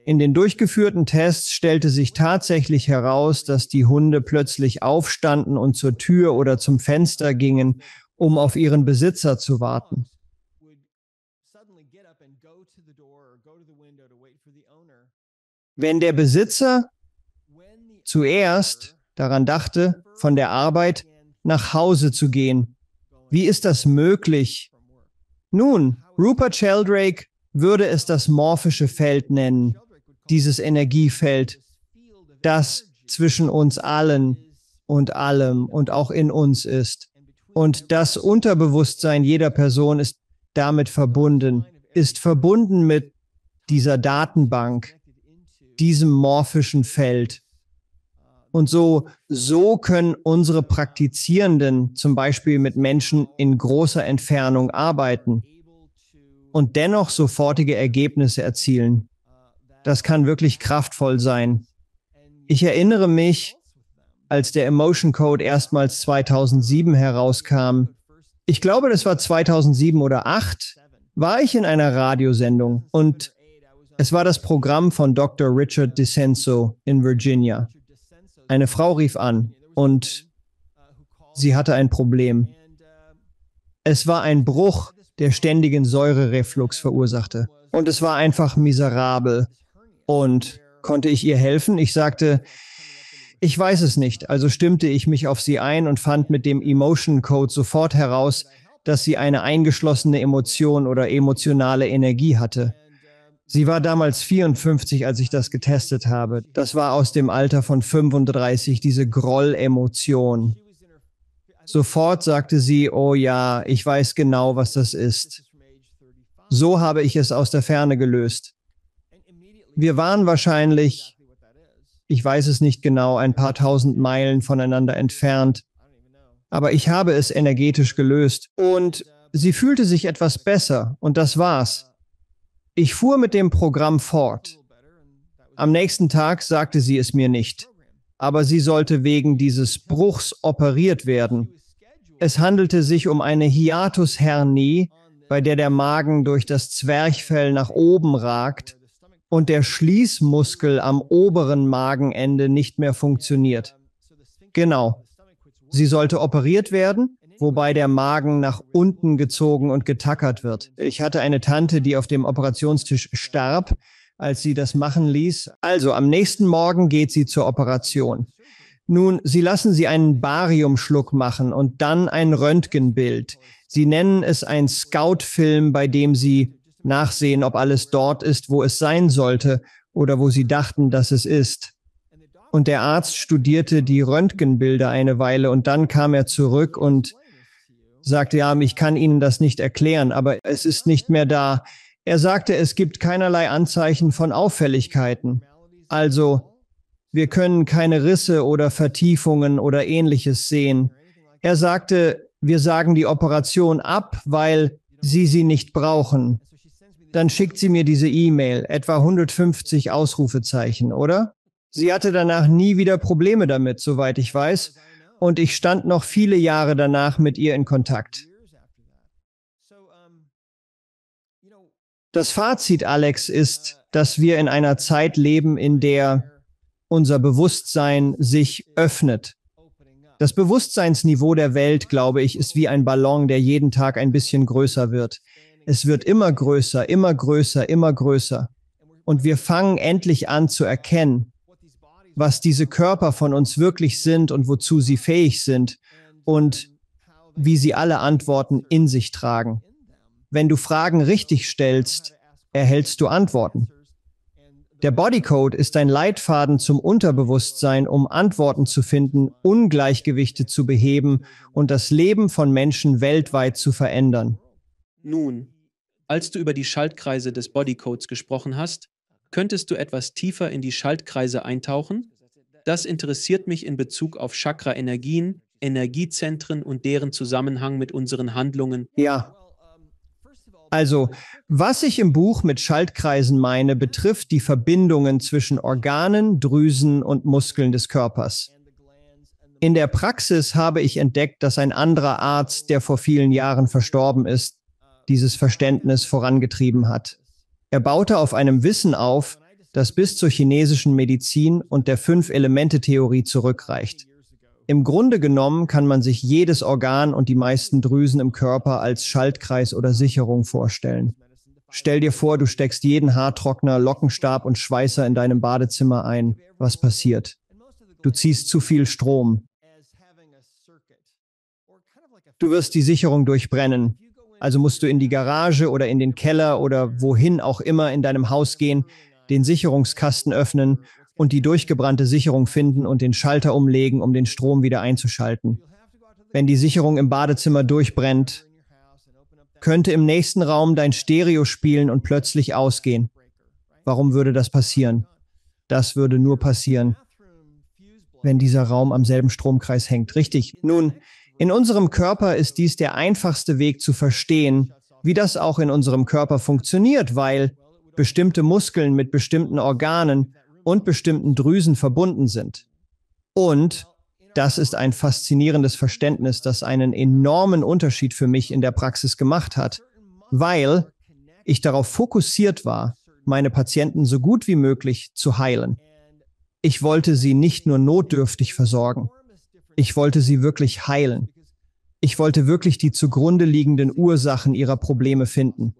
In den durchgeführten Tests stellte sich tatsächlich heraus, dass die Hunde plötzlich aufstanden und zur Tür oder zum Fenster gingen, um auf ihren Besitzer zu warten. Wenn der Besitzer zuerst daran dachte, von der Arbeit nach Hause zu gehen. Wie ist das möglich? Nun, Rupert Sheldrake würde es das morphische Feld nennen, dieses Energiefeld, das zwischen uns allen und allem und auch in uns ist. Und das Unterbewusstsein jeder Person ist damit verbunden, mit dieser Datenbank, diesem morphischen Feld. Und so können unsere Praktizierenden zum Beispiel mit Menschen in großer Entfernung arbeiten und dennoch sofortige Ergebnisse erzielen. Das kann wirklich kraftvoll sein. Ich erinnere mich, als der Emotion Code erstmals 2007 herauskam, ich glaube, das war 2007 oder 2008, war ich in einer Radiosendung und es war das Programm von Dr. Richard DeCenso in Virginia. Eine Frau rief an und sie hatte ein Problem. Es war ein Bruch, der ständigen Säurereflux verursachte. Und es war einfach miserabel. Und konnte ich ihr helfen? Ich sagte, ich weiß es nicht. Also stimmte ich mich auf sie ein und fand mit dem Emotion Code sofort heraus, dass sie eine eingeschlossene Emotion oder emotionale Energie hatte. Sie war damals 54, als ich das getestet habe. Das war aus dem Alter von 35, diese Grollemotion. Sofort sagte sie, oh ja, ich weiß genau, was das ist. So habe ich es aus der Ferne gelöst. Wir waren wahrscheinlich, ich weiß es nicht genau, ein paar tausend Meilen voneinander entfernt. Aber ich habe es energetisch gelöst. Und sie fühlte sich etwas besser und das war's. Ich fuhr mit dem Programm fort. Am nächsten Tag sagte sie es mir nicht, aber sie sollte wegen dieses Bruchs operiert werden. Es handelte sich um eine Hiatushernie, bei der der Magen durch das Zwerchfell nach oben ragt und der Schließmuskel am oberen Magenende nicht mehr funktioniert. Genau. Sie sollte operiert werden, wobei der Magen nach unten gezogen und getackert wird. Ich hatte eine Tante, die auf dem Operationstisch starb, als sie das machen ließ. Also am nächsten Morgen geht sie zur Operation. Nun, sie lassen sie einen Bariumschluck machen und dann ein Röntgenbild. Sie nennen es ein Scout-Film, bei dem sie nachsehen, ob alles dort ist, wo es sein sollte. oder wo sie dachten, dass es ist. Und der Arzt studierte die Röntgenbilder eine Weile und dann kam er zurück und sagte, ja, ich kann Ihnen das nicht erklären, aber es ist nicht mehr da. Er sagte, es gibt keinerlei Anzeichen von Auffälligkeiten. Also, wir können keine Risse oder Vertiefungen oder ähnliches sehen. Er sagte, wir sagen die Operation ab, weil Sie sie nicht brauchen. Dann schickt sie mir diese E-Mail, etwa 150 Ausrufezeichen, oder? Sie hatte danach nie wieder Probleme damit, soweit ich weiß, und ich stand noch viele Jahre danach mit ihr in Kontakt. Das Fazit, Alex, ist, dass wir in einer Zeit leben, in der unser Bewusstsein sich öffnet. Das Bewusstseinsniveau der Welt, glaube ich, ist wie ein Ballon, der jeden Tag ein bisschen größer wird. Es wird immer größer, immer größer, immer größer. Und wir fangen endlich an zu erkennen, was diese Körper von uns wirklich sind und wozu sie fähig sind und wie sie alle Antworten in sich tragen. Wenn du Fragen richtig stellst, erhältst du Antworten. Der Bodycode ist ein Leitfaden zum Unterbewusstsein, um Antworten zu finden, Ungleichgewichte zu beheben und das Leben von Menschen weltweit zu verändern. Nun, als du über die Schaltkreise des Bodycodes gesprochen hast, könntest du etwas tiefer in die Schaltkreise eintauchen? Das interessiert mich in Bezug auf Chakra-Energien, Energiezentren und deren Zusammenhang mit unseren Handlungen. Ja. Also, was ich im Buch mit Schaltkreisen meine, betrifft die Verbindungen zwischen Organen, Drüsen und Muskeln des Körpers. In der Praxis habe ich entdeckt, dass ein anderer Arzt, der vor vielen Jahren verstorben ist, dieses Verständnis vorangetrieben hat. Er baute auf einem Wissen auf, das bis zur chinesischen Medizin und der Fünf-Elemente-Theorie zurückreicht. Im Grunde genommen kann man sich jedes Organ und die meisten Drüsen im Körper als Schaltkreis oder Sicherung vorstellen. Stell dir vor, du steckst jeden Haartrockner, Lockenstab und Schweißer in deinem Badezimmer ein. Was passiert? Du ziehst zu viel Strom. Du wirst die Sicherung durchbrennen. Also musst du in die Garage oder in den Keller oder wohin auch immer in deinem Haus gehen, den Sicherungskasten öffnen und die durchgebrannte Sicherung finden und den Schalter umlegen, um den Strom wieder einzuschalten. Wenn die Sicherung im Badezimmer durchbrennt, könnte im nächsten Raum dein Stereo spielen und plötzlich ausgehen. Warum würde das passieren? Das würde nur passieren, wenn dieser Raum am selben Stromkreis hängt. Richtig. Nun, in unserem Körper ist dies der einfachste Weg zu verstehen, wie das auch in unserem Körper funktioniert, weil bestimmte Muskeln mit bestimmten Organen und bestimmten Drüsen verbunden sind. Und das ist ein faszinierendes Verständnis, das einen enormen Unterschied für mich in der Praxis gemacht hat, weil ich darauf fokussiert war, meine Patienten so gut wie möglich zu heilen. Ich wollte sie nicht nur notdürftig versorgen. Ich wollte sie wirklich heilen. Ich wollte wirklich die zugrunde liegenden Ursachen ihrer Probleme finden.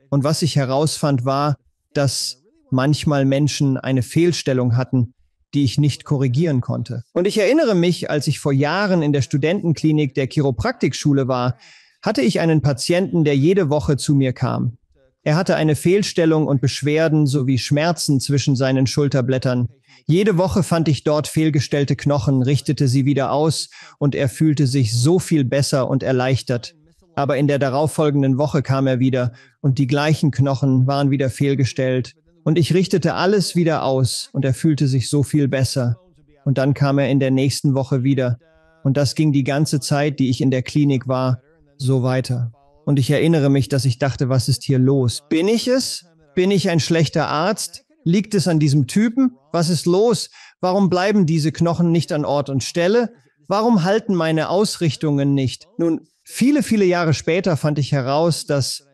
Und was ich herausfand, war, dass manchmal Menschen eine Fehlstellung hatten, die ich nicht korrigieren konnte. Und ich erinnere mich, als ich vor Jahren in der Studentenklinik der Chiropraktikschule war, hatte ich einen Patienten, der jede Woche zu mir kam. Er hatte eine Fehlstellung und Beschwerden sowie Schmerzen zwischen seinen Schulterblättern. Jede Woche fand ich dort fehlgestellte Knochen, richtete sie wieder aus und er fühlte sich so viel besser und erleichtert. Aber in der darauffolgenden Woche kam er wieder und die gleichen Knochen waren wieder fehlgestellt. Und ich richtete alles wieder aus und er fühlte sich so viel besser. Und dann kam er in der nächsten Woche wieder. Und das ging die ganze Zeit, die ich in der Klinik war, so weiter. Und ich erinnere mich, dass ich dachte, was ist hier los? Bin ich es? Bin ich ein schlechter Arzt? Liegt es an diesem Typen? Was ist los? Warum bleiben diese Knochen nicht an Ort und Stelle? Warum halten meine Ausrichtungen nicht? Nun, viele, viele Jahre später fand ich heraus, dass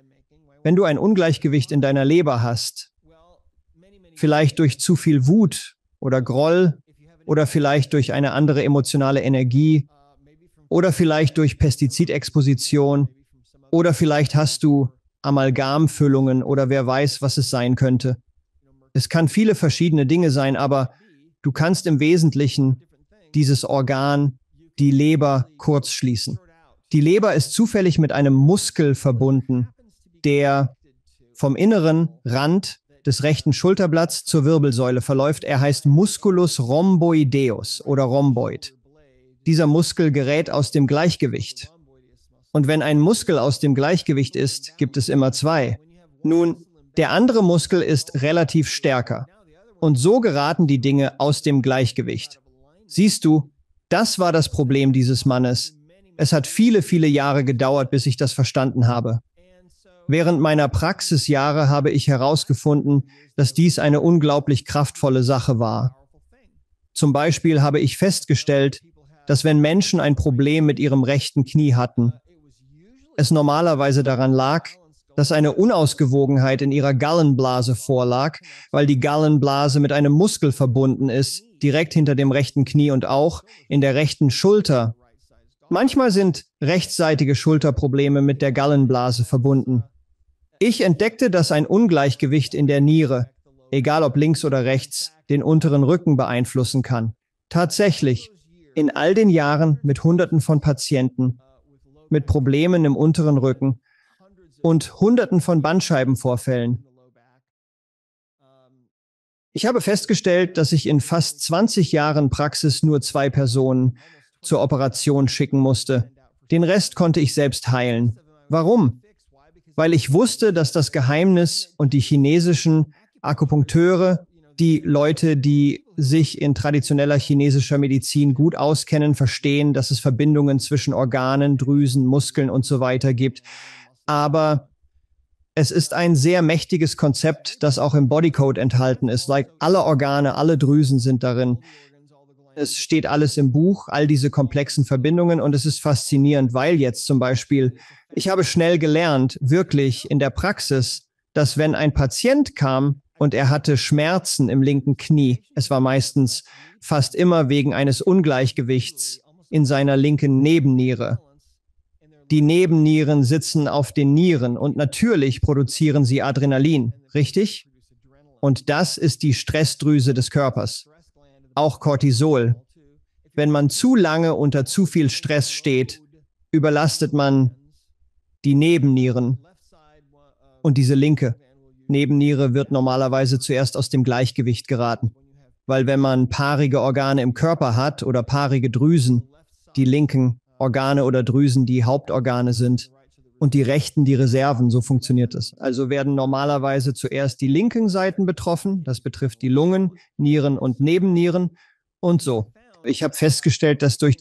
wenn du ein Ungleichgewicht in deiner Leber hast, vielleicht durch zu viel Wut oder Groll oder vielleicht durch eine andere emotionale Energie oder vielleicht durch Pestizidexposition oder vielleicht hast du Amalgamfüllungen oder wer weiß, was es sein könnte. Es kann viele verschiedene Dinge sein, aber du kannst im Wesentlichen dieses Organ, die Leber, kurzschließen. Die Leber ist zufällig mit einem Muskel verbunden, der vom inneren Rand des rechten Schulterblatts zur Wirbelsäule verläuft. Er heißt Musculus rhomboideus oder rhomboid. Dieser Muskel gerät aus dem Gleichgewicht. Und wenn ein Muskel aus dem Gleichgewicht ist, gibt es immer zwei. Nun, der andere Muskel ist relativ stärker. Und so geraten die Dinge aus dem Gleichgewicht. Siehst du, das war das Problem dieses Mannes. Es hat viele, viele Jahre gedauert, bis ich das verstanden habe. Während meiner Praxisjahre habe ich herausgefunden, dass dies eine unglaublich kraftvolle Sache war. Zum Beispiel habe ich festgestellt, dass wenn Menschen ein Problem mit ihrem rechten Knie hatten, es normalerweise daran lag, dass eine Unausgewogenheit in ihrer Gallenblase vorlag, weil die Gallenblase mit einem Muskel verbunden ist, direkt hinter dem rechten Knie und auch in der rechten Schulter. Manchmal sind rechtsseitige Schulterprobleme mit der Gallenblase verbunden. Ich entdeckte, dass ein Ungleichgewicht in der Niere, egal ob links oder rechts, den unteren Rücken beeinflussen kann. Tatsächlich, in all den Jahren mit Hunderten von Patienten, mit Problemen im unteren Rücken und Hunderten von Bandscheibenvorfällen. Ich habe festgestellt, dass ich in fast 20 Jahren Praxis nur 2 Personen zur Operation schicken musste. Den Rest konnte ich selbst heilen. Warum? Weil ich wusste, dass das Geheimnis und die chinesischen Akupunkteure, die Leute, die sich in traditioneller chinesischer Medizin gut auskennen, verstehen, dass es Verbindungen zwischen Organen, Drüsen, Muskeln und so weiter gibt. Aber es ist ein sehr mächtiges Konzept, das auch im Bodycode enthalten ist. Alle Organe, alle Drüsen sind darin. Es steht alles im Buch, all diese komplexen Verbindungen, und es ist faszinierend, weil jetzt zum Beispiel, ich habe schnell gelernt, wirklich in der Praxis, dass wenn ein Patient kam und er hatte Schmerzen im linken Knie, es war meistens fast immer wegen eines Ungleichgewichts in seiner linken Nebenniere. Die Nebennieren sitzen auf den Nieren und natürlich produzieren sie Adrenalin, richtig? Und das ist die Stressdrüse des Körpers. Auch Cortisol. Wenn man zu lange unter zu viel Stress steht, überlastet man die Nebennieren. Und diese linke Nebenniere wird normalerweise zuerst aus dem Gleichgewicht geraten. Weil wenn man paarige Organe im Körper hat oder paarige Drüsen, die linken Organe oder Drüsen die Hauptorgane sind und die rechten die Reserven, so funktioniert es. Also werden normalerweise zuerst die linken Seiten betroffen, das betrifft die Lungen, Nieren und Nebennieren und so. Ich habe festgestellt, dass durch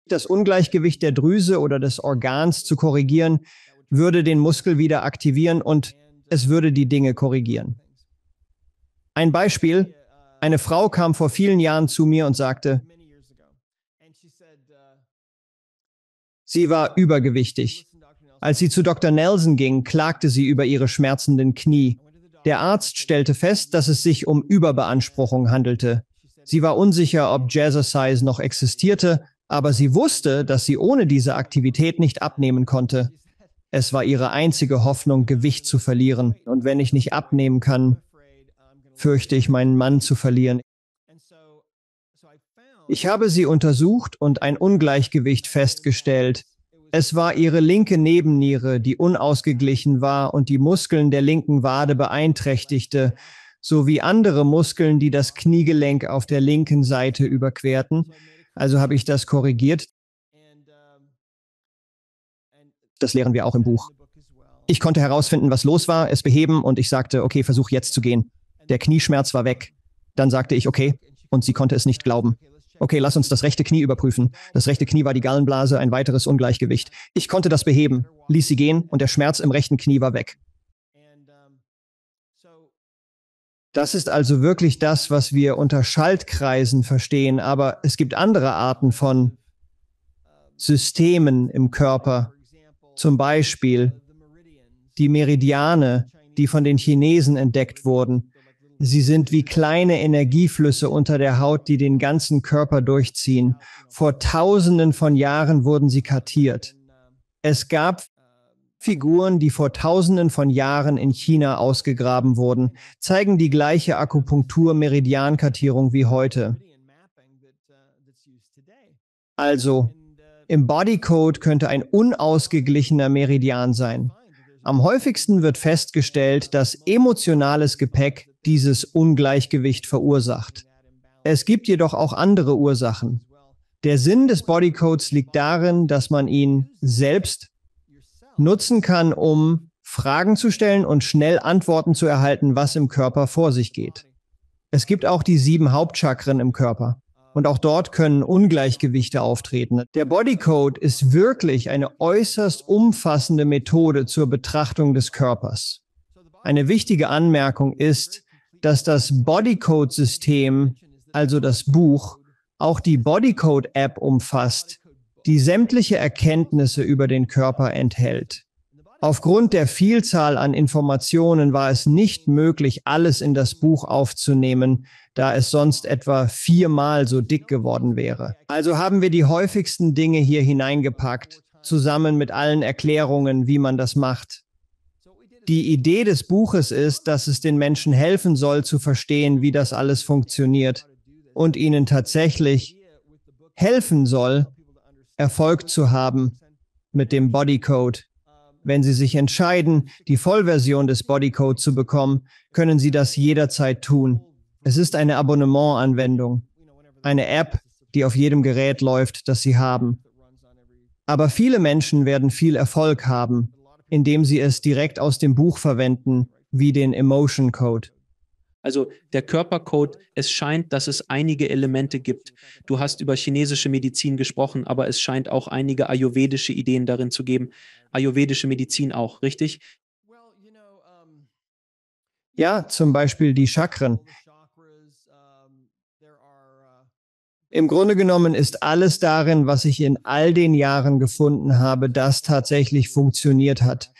das Ungleichgewicht der Drüse oder des Organs zu korrigieren, würde den Muskel wieder aktivieren und es würde die Dinge korrigieren. Ein Beispiel: Eine Frau kam vor vielen Jahren zu mir und sagte, sie war übergewichtig. Als sie zu Dr. Nelson ging, klagte sie über ihre schmerzenden Knie. Der Arzt stellte fest, dass es sich um Überbeanspruchung handelte. Sie war unsicher, ob Jazzercise noch existierte, aber sie wusste, dass sie ohne diese Aktivität nicht abnehmen konnte. Es war ihre einzige Hoffnung, Gewicht zu verlieren. Und wenn ich nicht abnehmen kann, fürchte ich, meinen Mann zu verlieren. Ich habe sie untersucht und ein Ungleichgewicht festgestellt. Es war ihre linke Nebenniere, die unausgeglichen war und die Muskeln der linken Wade beeinträchtigte, sowie andere Muskeln, die das Kniegelenk auf der linken Seite überquerten. Also habe ich das korrigiert. Das lehren wir auch im Buch. Ich konnte herausfinden, was los war, es beheben und ich sagte, okay, versuch jetzt zu gehen. Der Knieschmerz war weg. Dann sagte ich, okay, und sie konnte es nicht glauben. Okay, lass uns das rechte Knie überprüfen. Das rechte Knie war die Gallenblase, ein weiteres Ungleichgewicht. Ich konnte das beheben, ließ sie gehen und der Schmerz im rechten Knie war weg. Das ist also wirklich das, was wir unter Schaltkreisen verstehen, aber es gibt andere Arten von Systemen im Körper. Zum Beispiel die Meridiane, die von den Chinesen entdeckt wurden. Sie sind wie kleine Energieflüsse unter der Haut, die den ganzen Körper durchziehen. Vor Tausenden von Jahren wurden sie kartiert. Es gab Figuren, die vor Tausenden von Jahren in China ausgegraben wurden, zeigen die gleiche Akupunktur-Meridiankartierung wie heute. Also, im Bodycode könnte ein unausgeglichener Meridian sein. Am häufigsten wird festgestellt, dass emotionales Gepäck dieses Ungleichgewicht verursacht. Es gibt jedoch auch andere Ursachen. Der Sinn des Bodycodes liegt darin, dass man ihn selbst nutzen kann, um Fragen zu stellen und schnell Antworten zu erhalten, was im Körper vor sich geht. Es gibt auch die 7 Hauptchakren im Körper. Und auch dort können Ungleichgewichte auftreten. Der Bodycode ist wirklich eine äußerst umfassende Methode zur Betrachtung des Körpers. Eine wichtige Anmerkung ist, dass das Bodycode-System, also das Buch, auch die Bodycode-App umfasst, die sämtliche Erkenntnisse über den Körper enthält. Aufgrund der Vielzahl an Informationen war es nicht möglich, alles in das Buch aufzunehmen, da es sonst etwa 4-mal so dick geworden wäre. Also haben wir die häufigsten Dinge hier hineingepackt, zusammen mit allen Erklärungen, wie man das macht. Die Idee des Buches ist, dass es den Menschen helfen soll, zu verstehen, wie das alles funktioniert und ihnen tatsächlich helfen soll, Erfolg zu haben mit dem Bodycode. Wenn Sie sich entscheiden, die Vollversion des Bodycode zu bekommen, können Sie das jederzeit tun. Es ist eine Abonnementanwendung, eine App, die auf jedem Gerät läuft, das Sie haben. Aber viele Menschen werden viel Erfolg haben, indem sie es direkt aus dem Buch verwenden, wie den Emotion Code. Also der Körpercode, es scheint, dass es einige Elemente gibt. Du hast über chinesische Medizin gesprochen, aber es scheint auch einige ayurvedische Ideen darin zu geben. Ayurvedische Medizin auch, richtig? Ja, zum Beispiel die Chakren. Im Grunde genommen ist alles darin, was ich in all den Jahren gefunden habe, das tatsächlich funktioniert hat.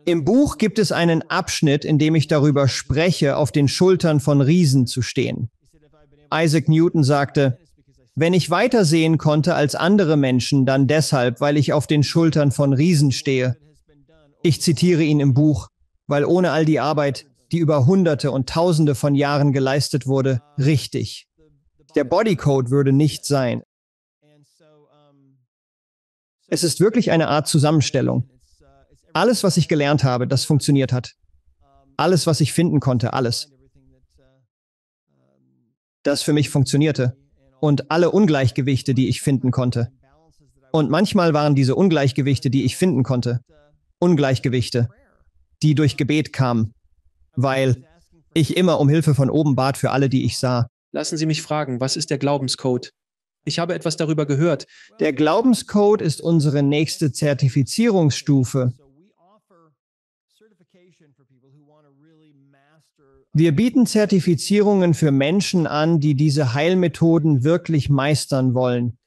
Im Buch gibt es einen Abschnitt, in dem ich darüber spreche, auf den Schultern von Riesen zu stehen. Isaac Newton sagte, wenn ich weiter sehen konnte als andere Menschen, dann deshalb, weil ich auf den Schultern von Riesen stehe. Ich zitiere ihn im Buch, weil ohne all die Arbeit, die über Hunderte und Tausende von Jahren geleistet wurde, richtig. Der Bodycode würde nicht sein. Es ist wirklich eine Art Zusammenstellung. Alles, was ich gelernt habe, das funktioniert hat. Alles, was ich finden konnte, alles. Das für mich funktionierte. Und alle Ungleichgewichte, die ich finden konnte. Und manchmal waren diese Ungleichgewichte, die ich finden konnte, Ungleichgewichte, die durch Gebet kamen, weil ich immer um Hilfe von oben bat für alle, die ich sah. Lassen Sie mich fragen, was ist der Glaubenscode? Ich habe etwas darüber gehört. Der Glaubenscode ist unsere nächste Zertifizierungsstufe. Wir bieten Zertifizierungen für Menschen an, die diese Heilmethoden wirklich meistern wollen.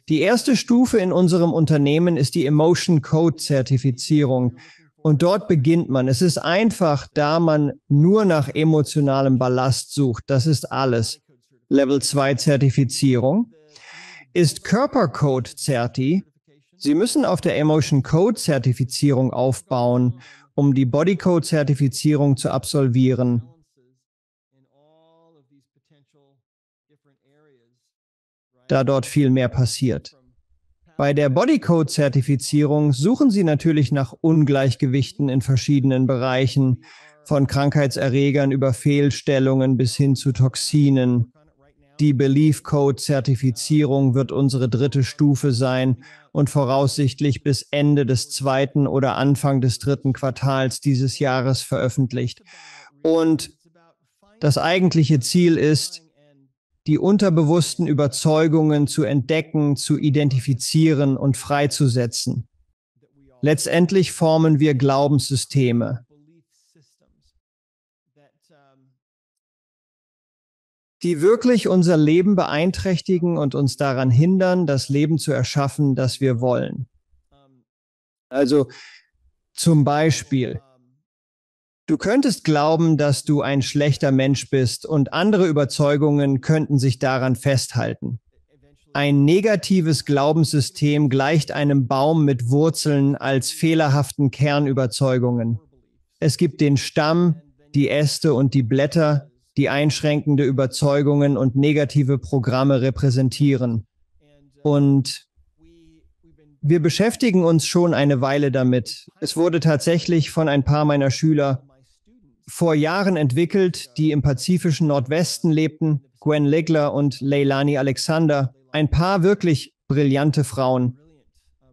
Die erste Stufe in unserem Unternehmen ist die Emotion Code Zertifizierung. Und dort beginnt man. Es ist einfach, da man nur nach emotionalem Ballast sucht. Das ist alles. Level 2 Zertifizierung ist Körpercode Zerti. Sie müssen auf der Emotion Code Zertifizierung aufbauen, um die Bodycode Zertifizierung zu absolvieren. Da dort viel mehr passiert. Bei der Bodycode-Zertifizierung suchen Sie natürlich nach Ungleichgewichten in verschiedenen Bereichen, von Krankheitserregern über Fehlstellungen bis hin zu Toxinen. Die Belief Code-Zertifizierung wird unsere 3. Stufe sein und voraussichtlich bis Ende des 2. oder Anfang des 3. Quartals dieses Jahres veröffentlicht. Und das eigentliche Ziel ist, die unterbewussten Überzeugungen zu entdecken, zu identifizieren und freizusetzen. Letztendlich formen wir Glaubenssysteme. Die wirklich unser Leben beeinträchtigen und uns daran hindern, das Leben zu erschaffen, das wir wollen. Also zum Beispiel, du könntest glauben, dass du ein schlechter Mensch bist und andere Überzeugungen könnten sich daran festhalten. Ein negatives Glaubenssystem gleicht einem Baum mit Wurzeln als fehlerhaften Kernüberzeugungen. Es gibt den Stamm, die Äste und die Blätter, die einschränkende Überzeugungen und negative Programme repräsentieren. Und Wir beschäftigen uns schon eine Weile damit. Es wurde tatsächlich von ein paar meiner Schüler vor Jahren entwickelt, die im pazifischen Nordwesten lebten, Gwen Ligler und Leilani Alexander, ein paar wirklich brillante Frauen,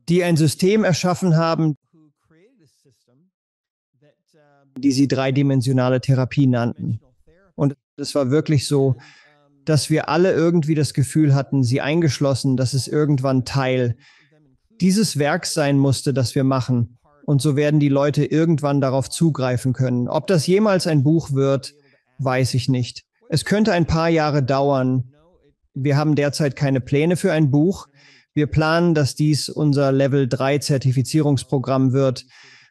die ein System erschaffen haben, die sie dreidimensionale Therapie nannten. Und es war wirklich so, dass wir alle irgendwie das Gefühl hatten, sie eingeschlossen, dass es irgendwann Teil dieses Werks sein musste, das wir machen. Und so werden die Leute irgendwann darauf zugreifen können. Ob das jemals ein Buch wird, weiß ich nicht. Es könnte ein paar Jahre dauern. Wir haben derzeit keine Pläne für ein Buch. Wir planen, dass dies unser Level 3 Zertifizierungsprogramm wird.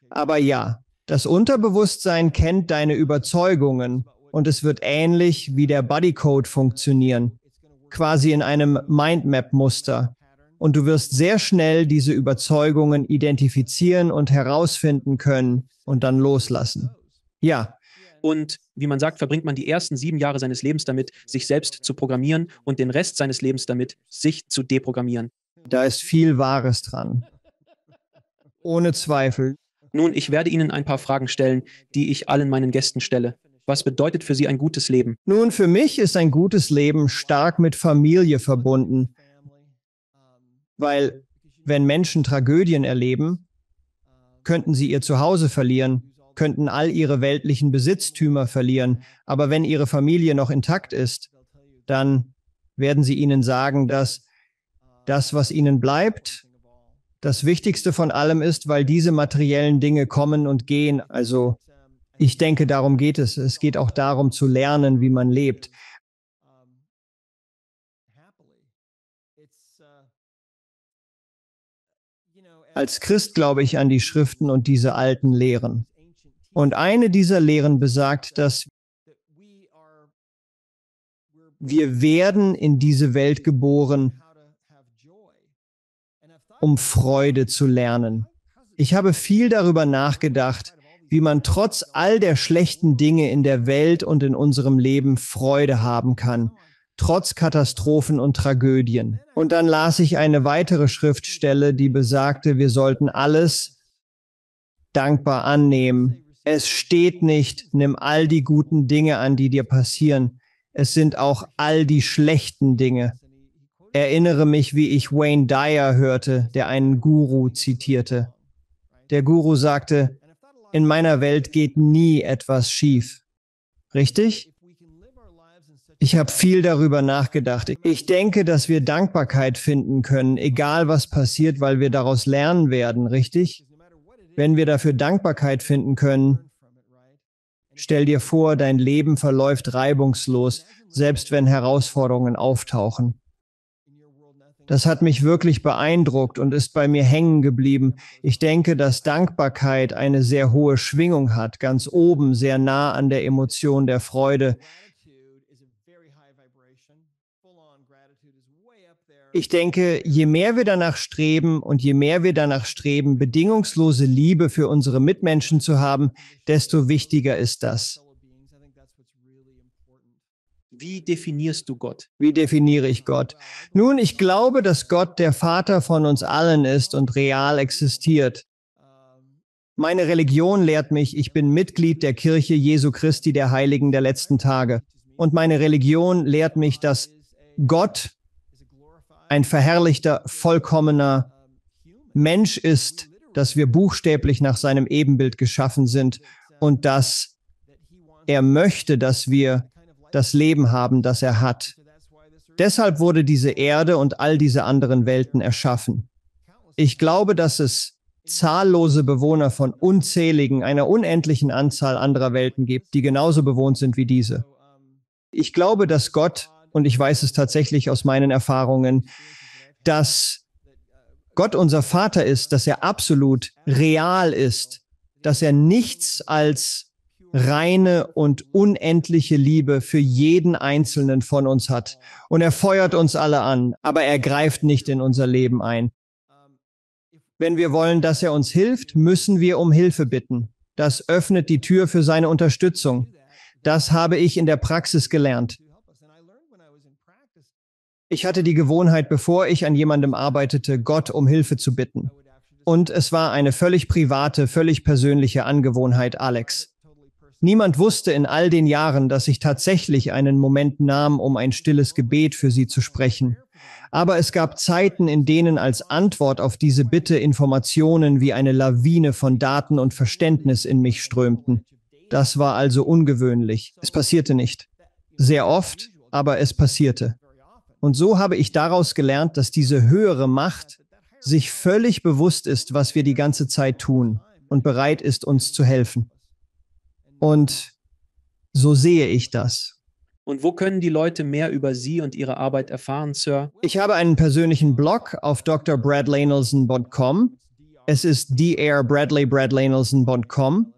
Aber ja, das Unterbewusstsein kennt deine Überzeugungen und es wird ähnlich wie der Bodycode funktionieren, quasi in einem Mindmap-Muster. Und du wirst sehr schnell diese Überzeugungen identifizieren und herausfinden können und dann loslassen. Ja. Und wie man sagt, verbringt man die ersten 7 Jahre seines Lebens damit, sich selbst zu programmieren und den Rest seines Lebens damit, sich zu deprogrammieren. Da ist viel Wahres dran. Ohne Zweifel. Nun, ich werde Ihnen ein paar Fragen stellen, die ich allen meinen Gästen stelle. Was bedeutet für Sie ein gutes Leben? Nun, für mich ist ein gutes Leben stark mit Familie verbunden. Weil, wenn Menschen Tragödien erleben, könnten sie ihr Zuhause verlieren, könnten all ihre weltlichen Besitztümer verlieren. Aber wenn ihre Familie noch intakt ist, dann werden sie ihnen sagen, dass das, was ihnen bleibt, das Wichtigste von allem ist, weil diese materiellen Dinge kommen und gehen. Also, ich denke, darum geht es. Es geht auch darum, zu lernen, wie man lebt. Als Christ glaube ich an die Schriften und diese alten Lehren. Und eine dieser Lehren besagt, dass wir werden in diese Welt geboren, um Freude zu lernen. Ich habe viel darüber nachgedacht, wie man trotz all der schlechten Dinge in der Welt und in unserem Leben Freude haben kann, trotz Katastrophen und Tragödien. Und dann las ich eine weitere Schriftstelle, die besagte, wir sollten alles dankbar annehmen. Es steht nicht, nimm all die guten Dinge an, die dir passieren. Es sind auch all die schlechten Dinge. Erinnere mich, wie ich Wayne Dyer hörte, der einen Guru zitierte. Der Guru sagte, in meiner Welt geht nie etwas schief. Richtig? Ich habe viel darüber nachgedacht. Ich denke, dass wir Dankbarkeit finden können, egal was passiert, weil wir daraus lernen werden, richtig? Wenn wir dafür Dankbarkeit finden können, stell dir vor, dein Leben verläuft reibungslos, selbst wenn Herausforderungen auftauchen. Das hat mich wirklich beeindruckt und ist bei mir hängen geblieben. Ich denke, dass Dankbarkeit eine sehr hohe Schwingung hat, ganz oben, sehr nah an der Emotion der Freude. Ich denke, je mehr wir danach streben und je mehr wir danach streben, bedingungslose Liebe für unsere Mitmenschen zu haben, desto wichtiger ist das. Wie definierst du Gott? Wie definiere ich Gott? Nun, ich glaube, dass Gott der Vater von uns allen ist und real existiert. Meine Religion lehrt mich, ich bin Mitglied der Kirche Jesu Christi der Heiligen der letzten Tage. Und meine Religion lehrt mich, dass Gott ein verherrlichter, vollkommener Mensch ist, dass wir buchstäblich nach seinem Ebenbild geschaffen sind und dass er möchte, dass wir das Leben haben, das er hat. Deshalb wurde diese Erde und all diese anderen Welten erschaffen. Ich glaube, dass es zahllose Bewohner von unzähligen, einer unendlichen Anzahl anderer Welten gibt, die genauso bewohnt sind wie diese. Ich glaube, dass Gott, und ich weiß es tatsächlich aus meinen Erfahrungen, dass Gott unser Vater ist, dass er absolut real ist, dass er nichts als reine und unendliche Liebe für jeden Einzelnen von uns hat. Und er feuert uns alle an, aber er greift nicht in unser Leben ein. Wenn wir wollen, dass er uns hilft, müssen wir um Hilfe bitten. Das öffnet die Tür für seine Unterstützung. Das habe ich in der Praxis gelernt. Ich hatte die Gewohnheit, bevor ich an jemandem arbeitete, Gott um Hilfe zu bitten. Und es war eine völlig private, völlig persönliche Angewohnheit, Alex. Niemand wusste in all den Jahren, dass ich tatsächlich einen Moment nahm, um ein stilles Gebet für sie zu sprechen. Aber es gab Zeiten, in denen als Antwort auf diese Bitte Informationen wie eine Lawine von Daten und Verständnis in mich strömten. Das war also ungewöhnlich. Es passierte nicht. Sehr oft, aber es passierte. Und so habe ich daraus gelernt, dass diese höhere Macht sich völlig bewusst ist, was wir die ganze Zeit tun und bereit ist, uns zu helfen. Und so sehe ich das. Und wo können die Leute mehr über Sie und Ihre Arbeit erfahren, Sir? Ich habe einen persönlichen Blog auf drbradleynelson.com. Es ist drbradleynelson.com.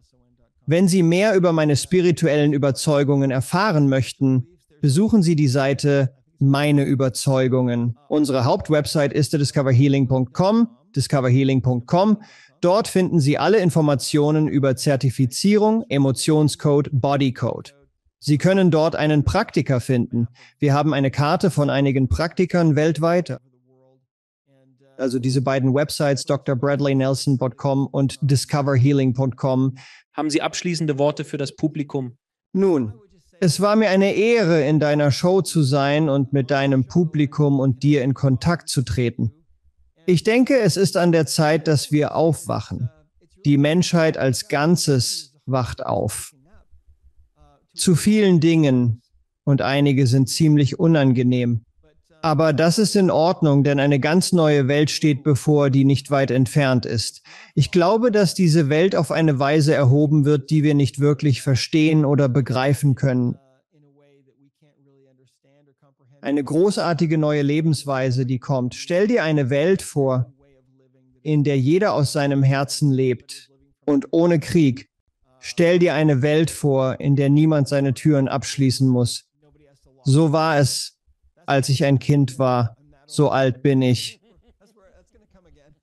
Wenn Sie mehr über meine spirituellen Überzeugungen erfahren möchten, besuchen Sie die Seite Meine Überzeugungen. Unsere Hauptwebsite ist discoverhealing.com, discoverhealing.com. Dort finden Sie alle Informationen über Zertifizierung, Emotionscode, Bodycode. Sie können dort einen Praktiker finden. Wir haben eine Karte von einigen Praktikern weltweit. Also diese beiden Websites, drbradleynelson.com und discoverhealing.com. Haben Sie abschließende Worte für das Publikum? Nun, es war mir eine Ehre, in deiner Show zu sein und mit deinem Publikum und dir in Kontakt zu treten. Ich denke, es ist an der Zeit, dass wir aufwachen. Die Menschheit als Ganzes wacht auf. Zu vielen Dingen, und einige sind ziemlich unangenehm. Aber das ist in Ordnung, denn eine ganz neue Welt steht bevor, die nicht weit entfernt ist. Ich glaube, dass diese Welt auf eine Weise erhoben wird, die wir nicht wirklich verstehen oder begreifen können. Eine großartige neue Lebensweise, die kommt. Stell dir eine Welt vor, in der jeder aus seinem Herzen lebt und ohne Krieg. Stell dir eine Welt vor, in der niemand seine Türen abschließen muss. So war es, als ich ein Kind war. So alt bin ich.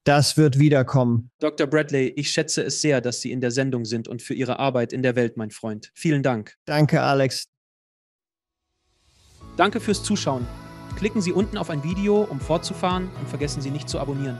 Das wird wiederkommen. Dr. Bradley, ich schätze es sehr, dass Sie in der Sendung sind und für Ihre Arbeit in der Welt, mein Freund. Vielen Dank. Danke, Alex. Danke fürs Zuschauen. Klicken Sie unten auf ein Video, um fortzufahren, und vergessen Sie nicht zu abonnieren.